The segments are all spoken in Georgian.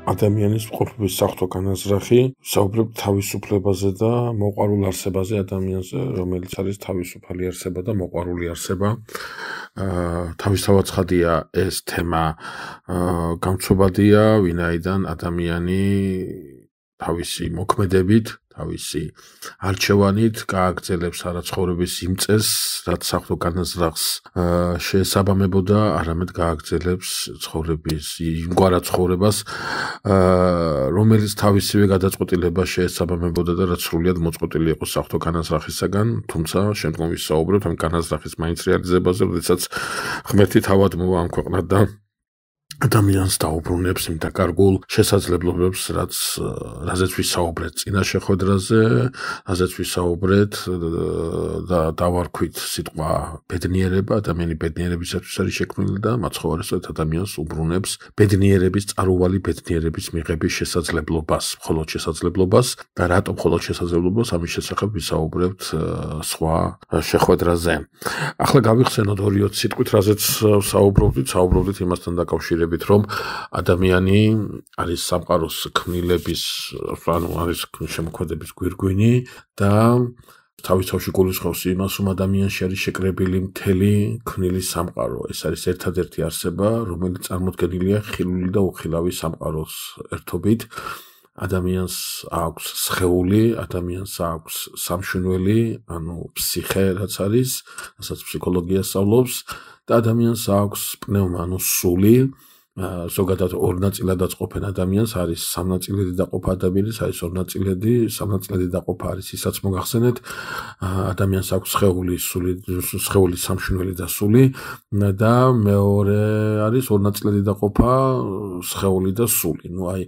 ადამიანის ყოფის საღვთო განაზრახი საუბრობ თავისუფლებაზე და მოყვარულ არსებაზე ადამიანზე, რომელიც არის თავისუფალი არსება და მოყვარული არსება. თავისთავად ცხადია ეს თემა გამწვავადია, ვინაიდან ადამიანი თავისი მოქმედებით, თავისი არჩევანით გააგრძელებს არა ცხოვრების იმ წესს, რაც საღვთო განაზრახს შეესაბამებოდა, არამედ გააგრძელებს ცხოვრების იმგვარად ცხოვრებას, რომელიც თავისივე გადაწყვეტილება შეესაბამებოდა და რაც სრულიად მოწყვეტილი იყო საღვთო განაზრახისაგან, თუმცა შემდგომ ვისაუბრებთ ამ განაზრახის მაინც რეალიზებაზე, როდესაც ღმერთი თავად მოვა ამ ქვეყნად და ადამიანს დაუბრუნებს იმ დაკარგულ შესაძლებლობებს, რაზეც ვისაუბრეთ წინა შეხვედრაზე, რაზეც ვისაუბრეთ და დავარქვით სიტყვა ბედნიერება, ადამიანი ბედნიერებისათვის არის შექმნილი და მაცხოვარისად ადამიანს უბრუნებს ბედნიერების, წარუვალი ბედნიერების მიღების შესაძლებლობას, მხოლოდ შესაძლებლობას და რატომ მხოლოდ შესაძლებლობას, ამის შესახებ ვისაუბრებთ სხვა შეხვედრაზე. ახლა გავიხსენოთ 2-3 სიტყვით, რაზეც საუბრობდით იმასთან დაკავშირებით, რომ ადამიანი არის სამყაროს ქმნილების, ანუ არის შემოქმედების გვირგვინი და თავის თავში გულისხმობს იმას, რომ ადამიანში არის შეკრებილი მთელი ქმნილი სამყარო. ეს არის ერთადერთი არსება, რომელიც წარმოდგენილია ხილული და უხილავი სამყაროს ერთობით. ადამიანს აქვს სხეული, ადამიანს აქვს სამშვენელი, ანუ ფსიხე, რაც არის, რასაც ფსიქოლოგია სწავლობს და ადამიანს აქვს პნევმა, ანუ სული. ზოგადად ორ ნაწილადაც ყოფენ ადამიანს, არის სამნაწილედი დაყოფა ადამიანის, არის ორ ნაწილედი, სამნაწილედი დაყოფა არის ისაც მოგახსენეთ, ადამიანს აქვს სხეული, სამშვენელი და სული და მეორე არის ორ ნაწილედი დაყოფა სხეული და სული. ნუ აი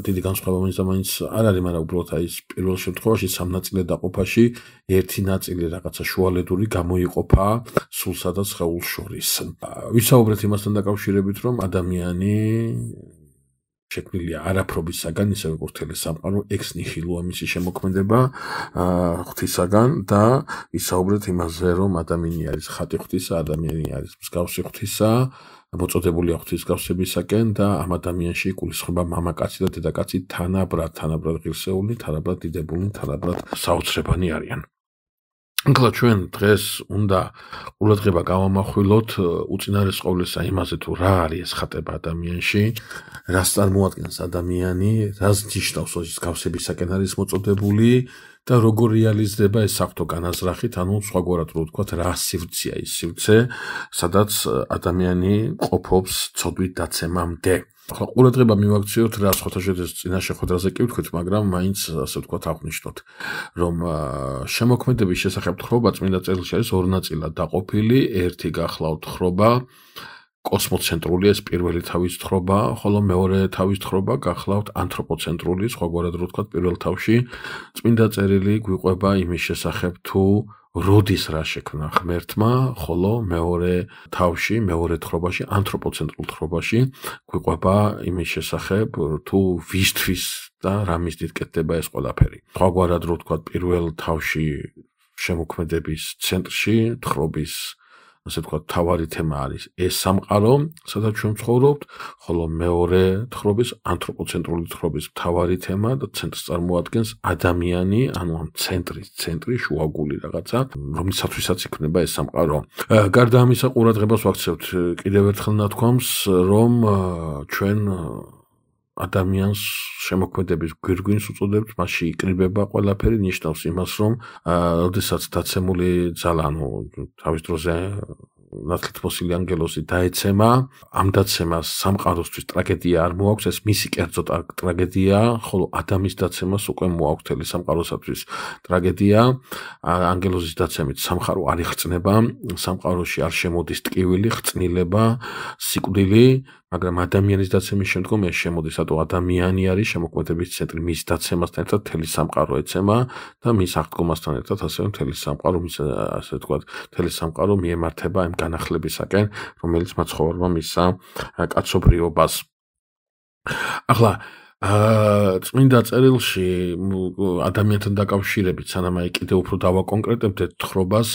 დიდი განსხვავება მაინც არ არის, მაგრამ უბრალოდ აი პირველ შემთხვევაში სამნაწილედ დაყოფაში ერთი ნაწილი რაღაცა შუალედური გამოიყოფა სულსა და სხეულს შორის. ვისაუბრეთ იმასთან დაკავშირებით, რომ ადამიანი შექმნილია არაფრობისაგან, ისევე როგორც მთელი სამყარო, ex nihilo ამისი შემოქმედება ღვთისაგან და ვისაუბრეთ იმაზე, რომ ადამიანი არის ხატი ღვთისა, ადამიანი არის მსგავსი ღვთისა, მოწოდებულია ღვთისგავსებისაკენ და ამ ადამიანში იგულისხმება მამაკაცი და დედაკაცი თანაბრად ღირსეული, თანაბრად დიდებულნი, თანაბრად საოცრებანი არიან. ახლა ჩვენ დღეს უნდა ყურადღება გავამახვილოთ უწინარეს ყოვლისა იმაზე, თუ რა არის ეს ხატება ადამიანში, რას წარმოადგენს ადამიანი, რას ნიშნავს ის გავსებისაკენ არის მოწოდებული და როგორ რეალიზდება ეს საღვთო განაზრახით, ანუ სხვაგვარად რო ვთქვათ, რა სივრცეა ის სივრცე, სადაც ადამიანი ყოფობს ცოდვით დაცემამდე. ახლა ყურადღება მივაქციოთ რა სხვათა შორის წინა შეხვედრაზე კი ვთქვით, მაგრამ მაინც ასე ვთქვათ აღვნიშნოთ, რომ შემოქმედების შესახებ თხრობა წმინდა წერილში არის ორ ნაწილად დაყოფილი, ერთი გახლავთ თხრობა კოსმოცენტრული, ეს პირველი თავის თხრობა, ხოლო მეორე თავის თხრობა გახლავთ ანთროპოცენტრული, სხვაგვარად რო ვთქვათ, პირველ თავში წმინდა წერილი გვიყვება იმის შესახებ, თუ როდის რა შექმნა ღმერთმა, ხოლო მეორე თავში, მეორე თხრობაში, ანთროპოცენტრულ თხრობაში გვიყვება იმის შესახებ, თუ ვისთვის და რა მიზნით კეთდება ეს ყველაფერი. სხვაგვარად რო ვთქვათ, პირველ თავში შემოქმედების ცენტრში, თხრობის ასე ვთქვათ, თავარი თემა არის ეს სამყარო, სადაც ჩვენ ცხოვრობთ, ხოლო მეორე თხრობის, ანთროპოცენტრული თხრობის თავარი თემა და ცენტრს წარმოადგენს ადამიანი, ანუ ამ ცენტრი, შუაგული რაღაცა, რომლისათვისაც იქმნება ეს სამყარო. გარდა ამისა, ყურადღებას ვაქცევთ კიდევ ერთხელ ნათქვამს, რომ ჩვენ ადამიანს შემოქმედების გვირგვინს უწოდებთ, მასში იკრიბება ყველაფერი, ნიშნავს იმას, რომ როდესაც დაცემული ძალა, ანუ თავის დროზე ნათლით მოსილი ანგელოზი დაეცემა, ამ დაცემას სამყაროსთვის ტრაგედია არ მოაქვს, ეს მისი კერძო ტრაგედია, ხოლო ადამიანის დაცემას უკვე მოაქვს მთელი სამყაროსათვის ტრაგედია. ანგელოზის დაცემით სამყარო არ იხწნება, სამყაროში არ შემოდის ტკივილი, ხწნილება, სიკვდილი, მაგრამ ადამიანის დაცემის შემდგომ ეს შემოდის, რატო ადამიანი არის შემოქმედების ცენტრი, მის დაცემასთან ერთად მთელი სამყარო ეცემა და მის აღდგომასთან ერთად ასევე მთელი სამყარო, ასე ვთქვათ, მთელი სამყარო მიემართება იმ განახლებისაკენ, რომელიც მაცხოვარმა მისცა კაცობრიობას. ახლა წმინდა წერილში ადამიანთან დაკავშირებით, სანამ აი კიდევ უფრო დავაკონკრეტებდეთ თხრობას,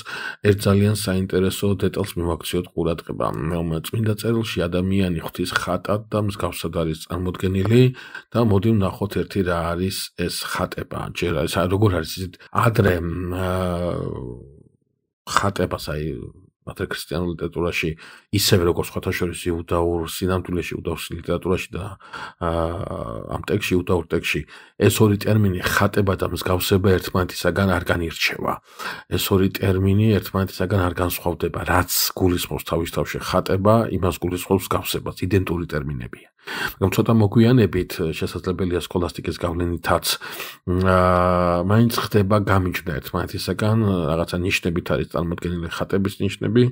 ერთ ძალიან საინტერესო დეტალს მივაქციოთ ყურადღება. წმინდა წერილში ადამიანი ღვთის ხატად და მსგავსად არის წარმოდგენილი და მოდი ვნახოთ ერთი რა არის ეს ხატება. ჯერ ეს როგორ არის ისეთ ადრე ხატებას აი მათე ქრისტიანულ ლიტერატურაში ისევე როგორც სხვათა შორის იუდაურ სინამდვილეში, იუდაურ ლიტერატურაში და ამ ტექსში, იუდაურ ტექსში ეს ორი ტერმინი ხატება და მსგავსება ერთმანეთისაგან არ განირჩევა. ეს ორი ტერმინი ერთმანეთისაგან არ განსხვავდება, რაც გულისხმობს თავის თავში ხატება, იმას გულისხმობს მსგავსებას, იდენტური ტერმინებია. მაგრამ ცოტა მოგვიანებით შესაძლებელია სქოლასტიკის გავლენითაც მაინც ხდება გამიჯვნა ერთმანეთისაგან, რაღაცა ნიშნებით არის წარმოდგენილი ხატების ნიშნები,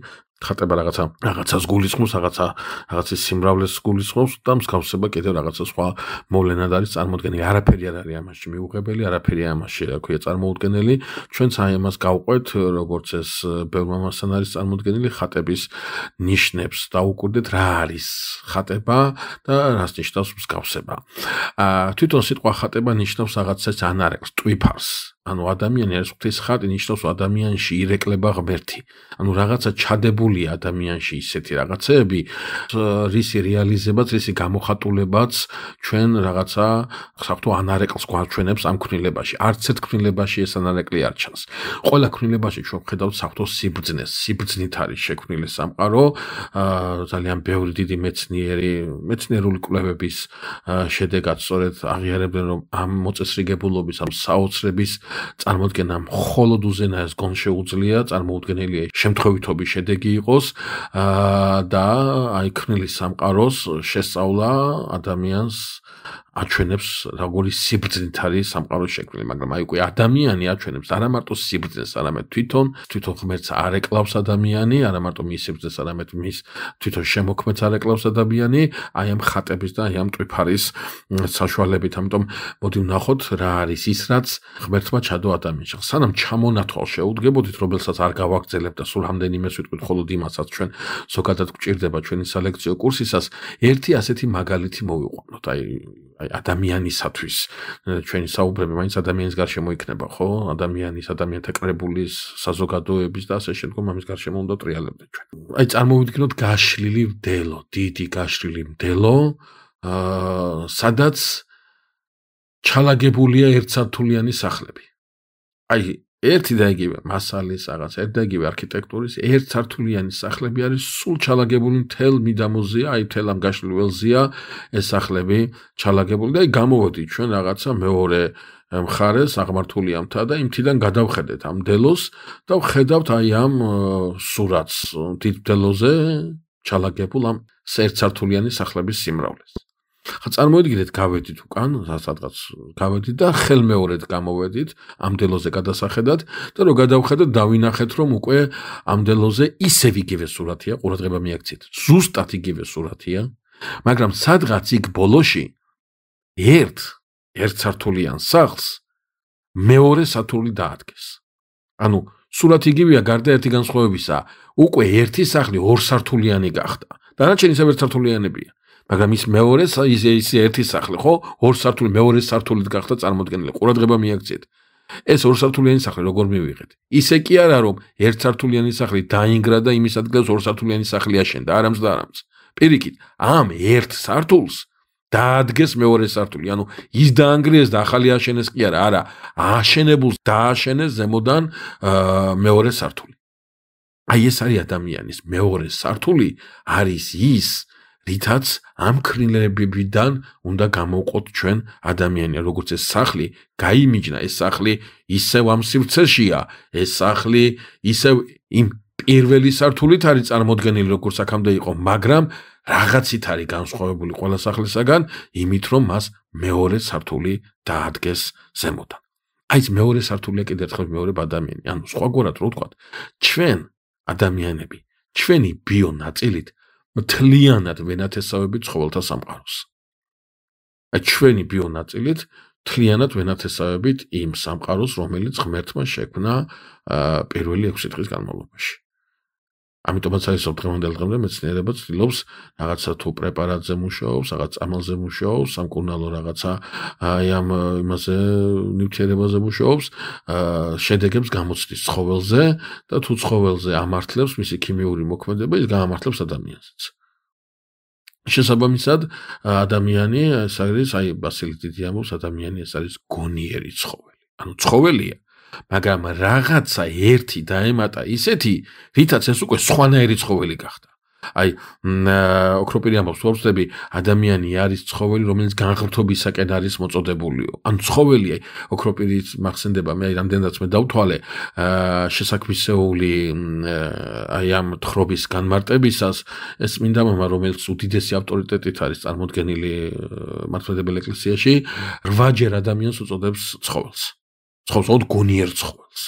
ხატება რაღაცას გულისხმობს, რაღაცის სიმრავლეს გულისხმობს და მსგავსება კიდევ რაღაცა სხვა მოვლენად არის წარმოდგენილი. არაფერი არ არის ამაში მიუღებელი, არაფერი ამაში რა ქვია წარმოუდგენელი. ჩვენც აი ამას გავყვეთ, როგორც ეს ბევრ მასთან არის წარმოდგენილი ხატების ნიშნებს დაუკვირდეთ რა არის ხატება და რას ნიშნავს მსგავსება. თვითონ სიტყვა ხატება ნიშნავს რაღაცას ანარეკლს, ტვიფარს. ანუ ადამიანი არის ღვთის ხატი, ნიშნავს ადამიანში ირეკლება ღმერთი. ანუ რაღაცა ჩადებულია ადამიანში ისეთი რაღაცეები, რისი რეალიზებაც, რისი გამოხატულებაც ჩვენ რაღაცა საერთო ანარეკლს გვაჩვენებს ამ ქმნილებაში. არც ერთ ქმნილებაში ეს ანარეკლი არ ჩანს. ყველა ქმნილებაში ჩვენ ხედავთ საერთო სიბრძნეს, სიბრძნით არის შექმნილი სამყარო, ძალიან ბევრი დიდი მეცნიერული კვლევების შედეგად სწორედ აღიარებენ, რომ ამ მოწესრიგებულობის, ამ საოცრების წარმოდგენა მხოლოდ უზენაეს გონ შეუძლია, წარმოუდგენელია შემთხვევითობის შედეგი იყოს და აი ქმნილი სამყაროს შესწავლა ადამიანს აჩვენებს როგორი სიბრძნით არის სამყაროს შექმნილი, მაგრამ აი უკვე ადამიანი აჩვენებს არა მარტო სიბრძნეს, არამედ თვითონ ღმერთს არ ეკლავს ადამიანი, არა მარტო მის სიბრძნეს, არამედ მის თვითონ შემოქმედს არ ეკლავს ადამიანი, აი ამ ხატების და აი ამ ტვიფარის საშუალებით. ამიტომ მოდი ვნახოთ რა არის ის, რაც ღმერთმა ჩადო ადამიანში. სანამ ჩამონათვალ შეუდგებოდით, რომელსაც არ გავაგრძელებ და სულ რამდენიმეს ვიტყვით, მხოლოდ იმასაც ჩვენ ზოგადად გვჭირდება ჩვენი სალექციო კურსისას, ერთი ასეთი მაგალითი მოვიყვანოთ. აი ადამიანისათვის ჩვენი საუბრები მაინც ადამიანის გარშემო იქნება, ხო? ადამიანთა კრებულის, საზოგადოების და ასე შემდგომ ამის გარშემო უნდა ტრიალებდეთ ჩვენ. აი წარმოვიდგინოთ გაშლილი მდელო, დიდი გაშლილი მდელო, სადაც ჩალაგებულია ერთსართულიანი სახლები. აი ერთი და იგივე მასალის რაღაც, ერთ და იგივე არქიტექტურის ერთსართულიანი სახლები არის სულ ჩალაგებული მთელ მიდამოზია, აი მთელ ამ გაშლილ ველზია ეს სახლები ჩალაგებული და აი გამოვედით ჩვენ რაღაცა მეორე მხარეს აღმართულია მთა და იმთიდან გადავხედეთ ამ მდელოს და ვხედავთ აი ამ სურათს დიდ მდელოზე ჩალაგებულ ამ ერთსართულიანი სახლების სიმრავლეს. წარმოიდგინეთ, გავედით უკან, სადღაც გავედით და ხელმეორედ გამოვედით ამ მდელოზე გადასახედად და რო გადავხედოთ, დავინახეთ, რომ უკვე ამ მდელოზე ისევ იგივე სურათია, ყურადღება მიაქციეთ. ზუსტად იგივე სურათია, მაგრამ სადღაც იქ ბოლოში ერთსართულიან სახლს მეორე სართული დაადგეს. ანუ სურათი იგივეა, გარდა ერთი განსხვავებისა, უკვე ერთი სახლი ორსართულიანი გახდა. დანარჩენი ისევ ერთსართულიანებია. მაგრამ ის მეორე ის ერთი სახლი, ხო? ორ სართული მეორე სართულით გახდა წარმოდგენილი. ყურადღება მიაქციეთ. ეს ორსართულიანი სახლი როგორ მივიღეთ? ისე კი არა, რომ ერთსართულიანი სახლი დაინგრა და იმის ადგილას ორსართულიანი სახლი აშენდა, არამც და არამც. პირიქით, ამ ერთ სართულს დაადგეს მეორე სართული. ანუ ის დაანგრიეს და ახალი აშენეს კი არა, აშენებულს დააშენეს ზემოდან მეორე სართული. აი ეს არის ადამიანის მეორე სართული, არის ის რითაც ამ ქმნილებებიდან უნდა გამოვყოთ ჩვენ ადამიანი, როგორც ეს სახლი გაიმიჯნა, ეს სახლი ისევ ამ სივრცეშია, ეს სახლი ისევ იმ პირველი სართულით არის წარმოდგენილი, როგორც აქამდე იყო, მაგრამ რაღაცით არის განსხვავებული ყველა სახლისაგან, იმით რომ მას მეორე სართული დაადგეს ზემოდან. აი ეს მეორე სართულია კიდევ ერთხელ მეორე ადამიანი, ანუ სხვაგვარად რო ვთქვათ, ჩვენ ადამიანები, ჩვენი ბიონაწილით მთლიანად ვენათესავებით ცხოველთა სამყაროს. აი ჩვენი ბიონაწილით მთლიანად ვენათესავებით იმ სამყაროს, რომელიც ღმერთმა შექმნა პირველი 6 დღის განმავლობაში. ამიტომაც არის დღევანდელ დღემდე მეცნიერება ცდილობს რაღაცა თუ პრეპარატზე მუშაობს, რაღაც წამალზე მუშაობს, სამკურნალო რაღაცა აი ამ იმაზე ნივთიერებაზე მუშაობს, შედეგებს გამოცდის ცხოველზე და თუ ცხოველზე ამართლებს მისი ქიმიური მოქმედება, ის გაამართლებს ადამიანსაც. შესაბამისად, ადამიანი ეს არის, აი ბასილი დიდი ამბობს, ადამიანი ეს არის გონიერი ცხოველი. ანუ ცხოველია, მაგრამ რაღაცა ერთი დაემატა ისეთი, რითაც ეს უკვე სხვანაირი ცხოველი გახდა. აი, ოქროპირი ამბობს, ვწდები, ადამიანი არის ცხოველი, რომელიც განღრთობისაკენ არის მოწოდებულიო. ანუ ცხოველი, ოქროპირის მახსენდება, მე რამდენადაც მე დავთვალე, შესაქმისეული აი ამ თხრობის განმარტებისას, ეს წმინდა მამა, რომელიც უდიდესი ავტორიტეტით არის წარმოდგენილი მართლმადიდებელ ეკლესიაში, 8-ჯერ ადამიანს უწოდებს ცხოველს. ცხოველს გონიერ ცხოველს.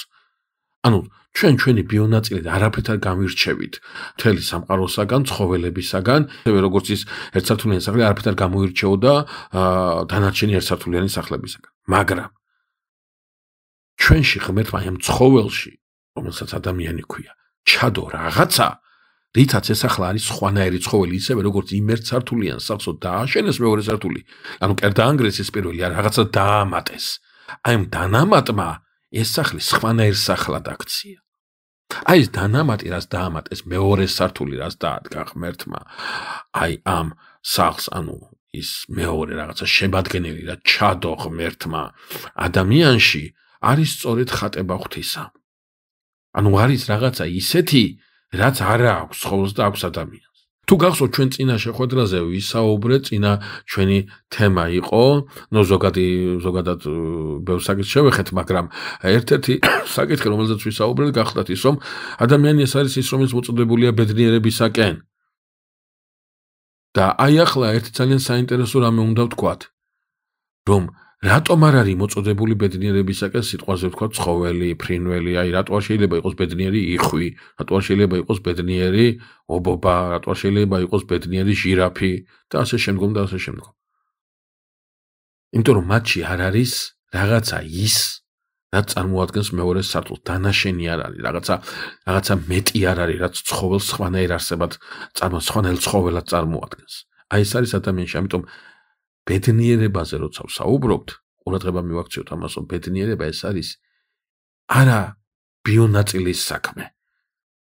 ანუ ჩვენი ბიონაწილით არაფრით არ გამირჩევით მთელი სამყაროსაგან, ცხოველებისაგან, ასევე როგორც ის ერთსართულიანი სახლი არაფრით არ გამოირჩეოდა დანარჩენი ერთსართულიანი სახლებისაგან. მაგრამ ჩვენში ღმერთმა ამ ცხოველში, რომელსაც ადამიანი ქვია, ჩადო რაღაცა, რითაც ეს ახლა არის სხვანაირი ცხოველი, ისევე როგორც იმ ერთსართულიან სახლს დააშენეს მეორე სართული, ანუ კერდაანგრეს ეს პირველი რაღაცა დაამატეს. აი ამ დანამატმა ეს სახლი სხვანაირ სახლად აქცია. აი ეს დანამატი რაც დაამატეს მეორე სართული რაც დაადგა ღმერთმა აი ამ სახლს ანუ ის მეორე რაღაცა შემადგენელი რა ჩადო ღმერთმა ადამიანში არის სწორედ ხატება ღვთისა. ანუ არის რაღაცა ისეთი რაც არ აქვს ცხოველს და აქვს ადამიანს. თუ გახსოვთ ჩვენ წინა შეხვედრაზე ვისაუბრეთ, წინა ჩვენი თემა იყო, ზოგადად ბევრ საკითხს შევეხეთ, მაგრამ ერთ-ერთი საკითხი, რომელზეც ვისაუბრეთ, გახლდათ ის, რომ ადამიანი ეს არის ის, რომელიც მოწოდებულია ბედნიერებისაკენ. და აი ახლა ერთი ძალიან საინტერესო რამე უნდა ვთქვათ, რომ რატომ არ არის მოწოდებული ბედნიერებისაკენ სიტყვაზე ვთქვათ ცხოველი, ფრინველი, აი რატო არ შეიძლება იყოს ბედნიერი იხვი, რატო არ შეიძლება იყოს ბედნიერი ობობა, რატო არ შეიძლება იყოს ბედნიერი ჟირაფი და ასე შემდგომ და ასე შემდგომ. იმიტომ რომ მათში არ არის რაღაცა ის, რაც წარმოადგენს მეორე სართულს, დანაშენი არ არის, რაღაცა მეტი არ არის, რაც ცხოველს სხვანაირ არსებად სხვანაირ ცხოველად წარმოადგენს. აი ეს არის ადამიანში, ამიტომ ბედნიერებაზე როცა ვსაუბრობთ, ყურადღება მივაქციოთ ამას, რომ ბედნიერება ეს არის არა ბიონაწილის საქმე,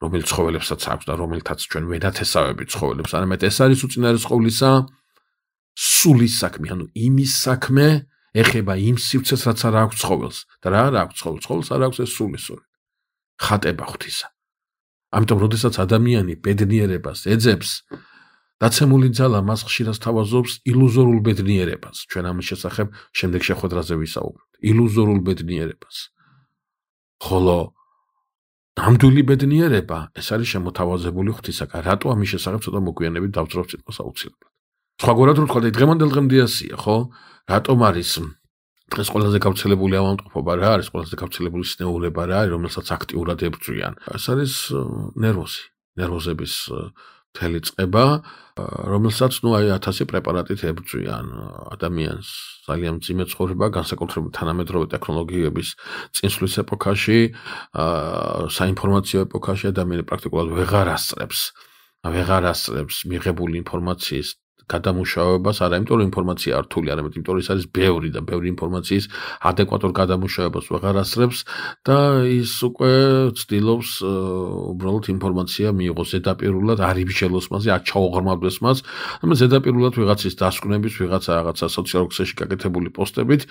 რომელიც ცხოველებსაც აქვს და რომელთაც ჩვენ ვენათესავებით ცხოველებს, არამედ ეს არის უწინარესყოვლისა სულის საქმე, ანუ იმის საქმე ეხება იმ სივრცეს, რაც არ აქვს ცხოველს და რა არ აქვს ცხოველს არ აქვს ეს სული სწორედ. ხატება ღვთისა. ამიტომ როდესაც ადამიანი ბედნიერებას ეძებს, დაცემული ძალა მას ხშირად სთავაზობს ილუზორულ ბედნიერებას. ჩვენ ამის შესახებ შემდეგ შეხვედრაზე ვისაუბრებთ. ილუზორულ ბედნიერებას. ხოლო ნამდვილი ბედნიერება ეს არის შემოთავაზებული ღვთისაგან. რატო ამის შესახებ ცოტა მოგვიანებით დავწრობ სიტყვას აუცილებლად. სხვაგვარად რო ვთქვა და დღევანდელ დღემდე ასია, ხო? რატომ არის დღეს ყველაზე გავრცელებული ავადმყოფობა რა არის, ყველაზე გავრცელებული სნეულება რა არის, რომელსაც აქტიურად ებრძვიან. ეს არის ნერვოზების მთელი წყება, რომელსაც აი 1000 პრეპარატით ებრძვიან ადამიანს. ძალიან მძიმე ცხოვრება, განსაკუთრებით თანამედროვე ტექნოლოგიების წინსვლის ეპოქაში, საინფორმაციო ეპოქაში ადამიანი პრაქტიკულად ვეღარ ასწრებს მიღებული ინფორმაციის გადამუშავებას, არა იმიტომ რომ ინფორმაცია რთული, არამედ იმიტომ რომ ის არის ბევრი და ბევრი ინფორმაციის ადეკვატურ გადამუშავებას ვეღარ ასწრებს და ის უკვე ცდილობს უბრალოდ ინფორმაცია მიიღოს ზედაპირულად, არ იბჟელოს მასზე, არ ჩაუღრმავდეს მას, ამას ზედაპირულად ვიღაცის დასკვნების, რაღაცა სოციალურ ქსელში გაკეთებული პოსტებით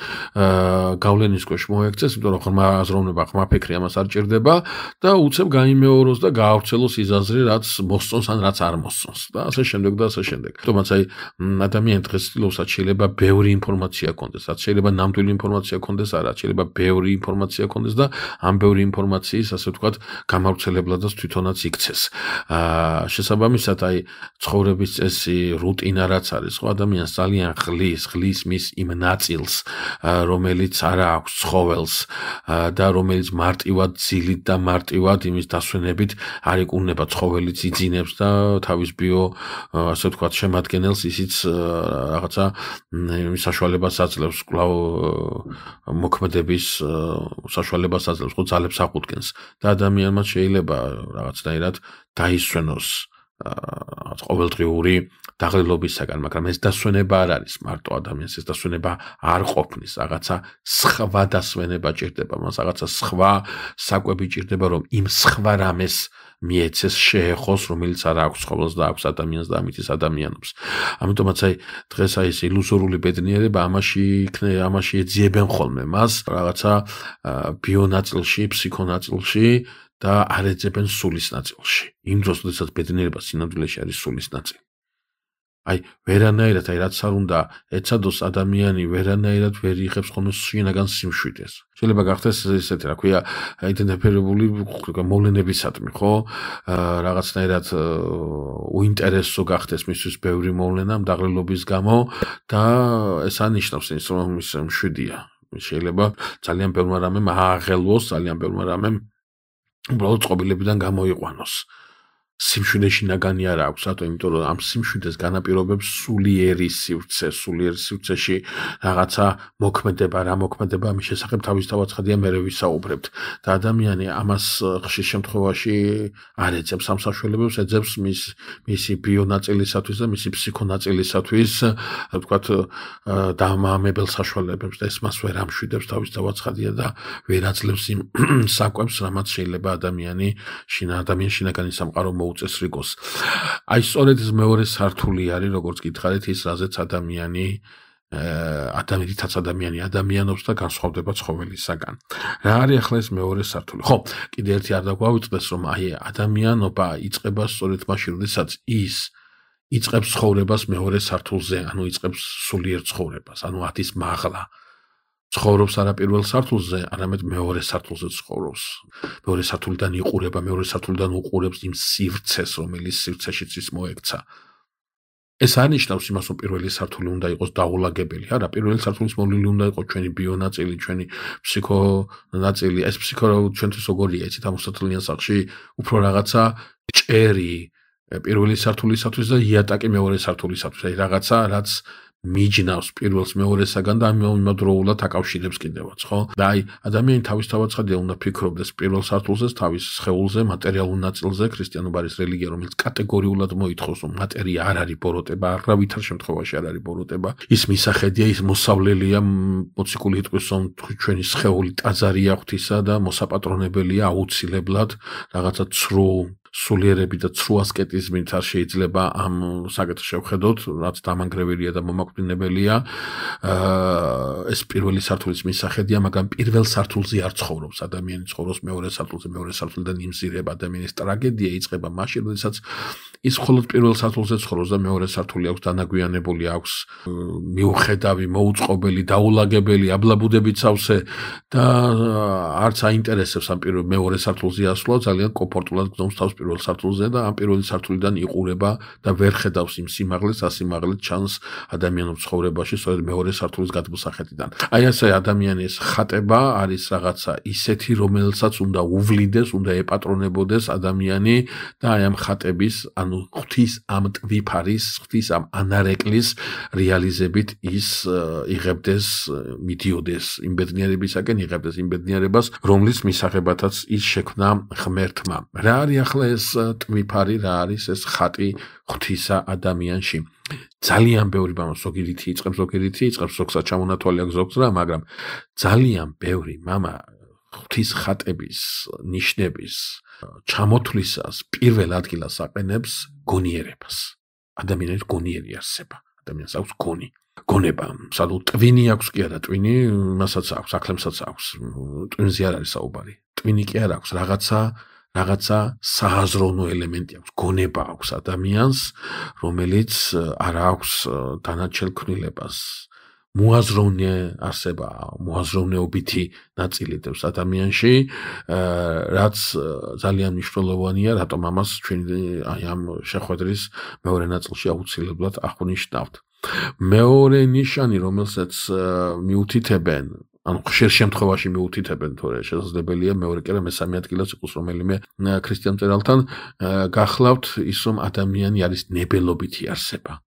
გავლენის ქვეშ მოექცეს, იმიტომ რომ ღრმა აზროვნება, ღრმა ფიქრი ამას არ ჭირდება და უცებ გაიმეოროს და გაავრცელოს ის აზრი, რაც მოსწონს ან რაც არ მოსწონს და ასე შემდეგ და ასე შემდეგ. თუმცა ადამიანი დღეს ცდილობს, რაც შეიძლება ბევრი ინფორმაცია ჰქონდეს, რაც შეიძლება ნამდვილი ინფორმაცია ჰქონდეს, არა, შეიძლება ბევრი ინფორმაცია ჰქონდეს და ამ ბევრი ინფორმაციის, ასე ვთქვათ, გამავრცელებლადაც თვითონაც იქცეს. შესაბამისად, აი ცხოვრების წესი, რუტინა რაც არის, ხო, ადამიანს ძალიან ღლის მის იმ ნაწილს, რომელიც არა აქვს ცხოველს და რომელიც მარტივად ძილით და მარტივად იმის დასვენებით არ იკურნება ცხოველიც იძინებს და თავის ასე ვთქვათ, შემადგენელს პირველს ისიც რაღაცა საშუალებას აძლევს კვლავ მოქმედების საშუალებას აძლევს ხო ძალებს აღუდგენს და ადამიანმა შეიძლება რაღაცნაირად დაისვენოს ყოველდღიური დაღლილობისაგან, მაგრამ ეს დასვენება არ არის მარტო ადამიანს, ეს დასვენება არ ყოფნის, რაღაცა სხვა დასვენება ჭირდება, მას რაღაცა სხვა საკვები ჭირდება, რომ იმ სხვა რამეს მიეცეს შეეხოს, რომელიც არ აქვს ყოველს და აქვს ადამიანს და ამით ის ადამიანობს. ამიტომაც აი დღეს აი ეს ილუზორული ბედნიერება ამაში ეძიებენ ხოლმე მას რაღაცა ბიონაწილში, ფსიქონაწილში და არ ეძებენ სულის ნაწილში. იმ დროს, როდესაც ბედნიერება სინამდვილეში არის სულის ნაწილი. აი ვერანაირად, აი რაც არ უნდა ეცადოს ადამიანი ვერანაირად ვერ იღებს ხოლმე შინაგან სიმშვიდეს. შეიძლება გახდეს ესეთი, რა ქვია, აიდენტიფიცირებული მოვლენებისადმი, ხო? რაღაცნაირად უინტერესო გახდეს მისთვის ბევრი მოვლენა დაღლილობის გამო და ეს ანიშნავს ის, რომ ის მშვიდია. შეიძლება ძალიან ბევრმა რამემ ააღელვოს, ძალიან ბევრმა რამემ უბრალოდ წყობილებიდან გამოიყვანოს. სიმშვიდეში ნაგანი არ აქვს, რატო? იმიტომ რომ ამ სიმშვიდეს განაპირობებს სულიერი სივრცე, სულიერ სივრცეში რაღაცა მოქმედება, რა მოქმედება ამის შესახებ თავისთავად ცხადია მერე ვისაუბრებთ. და ადამიანი ამას ხშირ შემთხვევაში არ ეძებს ამ საშუალებებს, ეძებს მისი ბიონაწილისათვის და მისი ფსიქონაწილისათვის, ვთქვათ, დამამებელ საშუალებებს და ეს მას ვერ ამშვიდებს თავისთავად ცხადია და ვერ აძლევს იმ საკვებს, რამაც შეიძლება ადამიანის შინაგანი სამყარო უწესრიგოს. აი სწორედ ეს მეორე სართული არის, როგორც გითხარით, ის რაზეც ადამიანი ადამიანობს და განსხვავდება ცხოველისაგან. რა არის ახლა ეს მეორე სართული? ხო, კიდე ერთი არ დაგვავიწყდეს, რომ აი ადამიანობა იწყება სწორედ მაშინ, როდესაც ის იწყებს ცხოვრებას მეორე სართულზე, ანუ იწყებს სულიერ ცხოვრებას, ანუ ათის მაღლა. ცხოვრობს არა პირველ სართულზე, არამედ მეორე სართულზე ცხოვრობს. მეორე სართულიდან იყურება, მეორე სართულიდან უყურებს იმ სივრცეს, რომელიც სივრცეშიც ის მოექცა. ეს არნიშნავს იმას, რომ პირველი სართული უნდა იყოს დაულაგებელი. არა, პირველი სართულის მოვლილი უნდა იყოს ჩვენი ბიონაწილი, ჩვენი ფსიქონაწილი. ეს ფსიქო ჩვენთვის როგორია, იცით, ამოსათლიან სახლში უფრო რაღაცა ჭერი პირველი სართულისათვის და იატაკი მეორე სართულისათვის. აი რაღაცა, რაც მიჯნავს პირველს მეორესაგან და ამავდროულად აკავშირებს კიდევაც, ხო? და აი ადამიანი თავისთავად ცხადია უნდა ფიქრობდეს პირველ სართულზე, თავის სხეულზე, მატერიალურ ნაწილზე, ქრისტიანობა არის რელიგია, რომელიც კატეგორიულად მოითხოვს, რომ მატერია არ არის ბოროტება, არავითარ შემთხვევაში არ არის ბოროტება. ის მისახედია, ის მოსავლელია, მოციქული იტყვის, რომ ჩვენი სხეული ტაძარია ღვთისა და მოსაპატრონებელია აუცილებლად რაღაცა ცრუ სულიერები და ცრუ ასკეტიზმით არ შეიძლება ამ საკითხს შევხედოთ, რაც დამანგრეველია და მომაკვდინებელია. ეს პირველი სართულის მისახედია, მაგრამ პირველ სართულზე არ ცხოვრობს ადამიანი, ცხოვრობს მეორე სართულზე, მეორე სართულიდან იმზირება ადამიანის ტრაგედია იწყება მაშინ, როდესაც ის მხოლოდ პირველ სართულზე ცხოვრობს და მეორე სართული აქვს დანაგვიანებული, აქვს მიუხედავი, მოუწყობელი, დაულაგებელი, აბლაბუდებით სავსე და არც აინტერესებს ამ მეორე სართულზე ასვლა, ძალიან კომფორტულად გზნობს თავს პირველ სართულზე და ამ პირველი სართულიდან იყურება და ვერ ხედავს იმ სიმაღლეს, ასიმაღლეთ ჩანს ადამიანურ ცხოვრებაში, სწორედ მეორე სართულის გადმოსახედიდან. აი ასე ადამიანის ხატება არის რაღაცა ისეთი, რომელსაც უნდა უვლიდეს, უნდა ეპატრონებოდეს ადამიანი და აი ამ ხატების, ანუ ღვთის ამ ტვიფარის, ღვთის ამ ანარეკლის რეალიზებით ის იღებდეს, მიდიოდეს იმ ბედნიერებისაკენ, იღებდეს იმ ბედნიერებას, რომლის მისაღებათაც ის შექმნა ღმერთმა. რა არის ახლა ეს ტვიფარი, რა არის ეს ხატი ღვთისა ადამიანში? ძალიან ბევრი მამა, ზოგი რითი იწყებს, ზოგსაც ჩამონათვალი აქვს ზოგს რა, მაგრამ ძალიან ბევრი მამა ღვთის ხატების ნიშნების ჩამოთვლისას პირველ ადგილას აყენებს გონიერებას. ადამიანის გონიერი არსება, ადამიანს აქვს გონი. გონება, სადუ ტვინი აქვს კი არა, ტვინი მასაც აქვს, აქლემსაც აქვს, ტვინზე არ არის საუბარი. ტვინი კი არ აქვს, რაღაცა სააზროვნო ელემენტი აქვს, გონება აქვს ადამიანს, რომელიც არ აქვს დანარჩენ ქმნილებას. მოაზროვნე არსება, მოაზროვნეობითი ნაწილი დევს ადამიანში, რაც ძალიან მნიშვნელოვანია, რატომ ამას ჩვენ აი ამ შეხვედრის მეორე ნაწილში აუცილებლად აღვნიშნავთ. მეორე ნიშანი, რომელსაც მიუთითებენ, ანუ ხშირ შემთხვევაში მიუთითებენ, თორე შესაძლებელია მეორე კი არა მესამე ადგილას იყოს რომელიმე ქრისტიან მწერალთან, გახლავთ ის, რომ ადამიანი არის ნებელობითი არსება.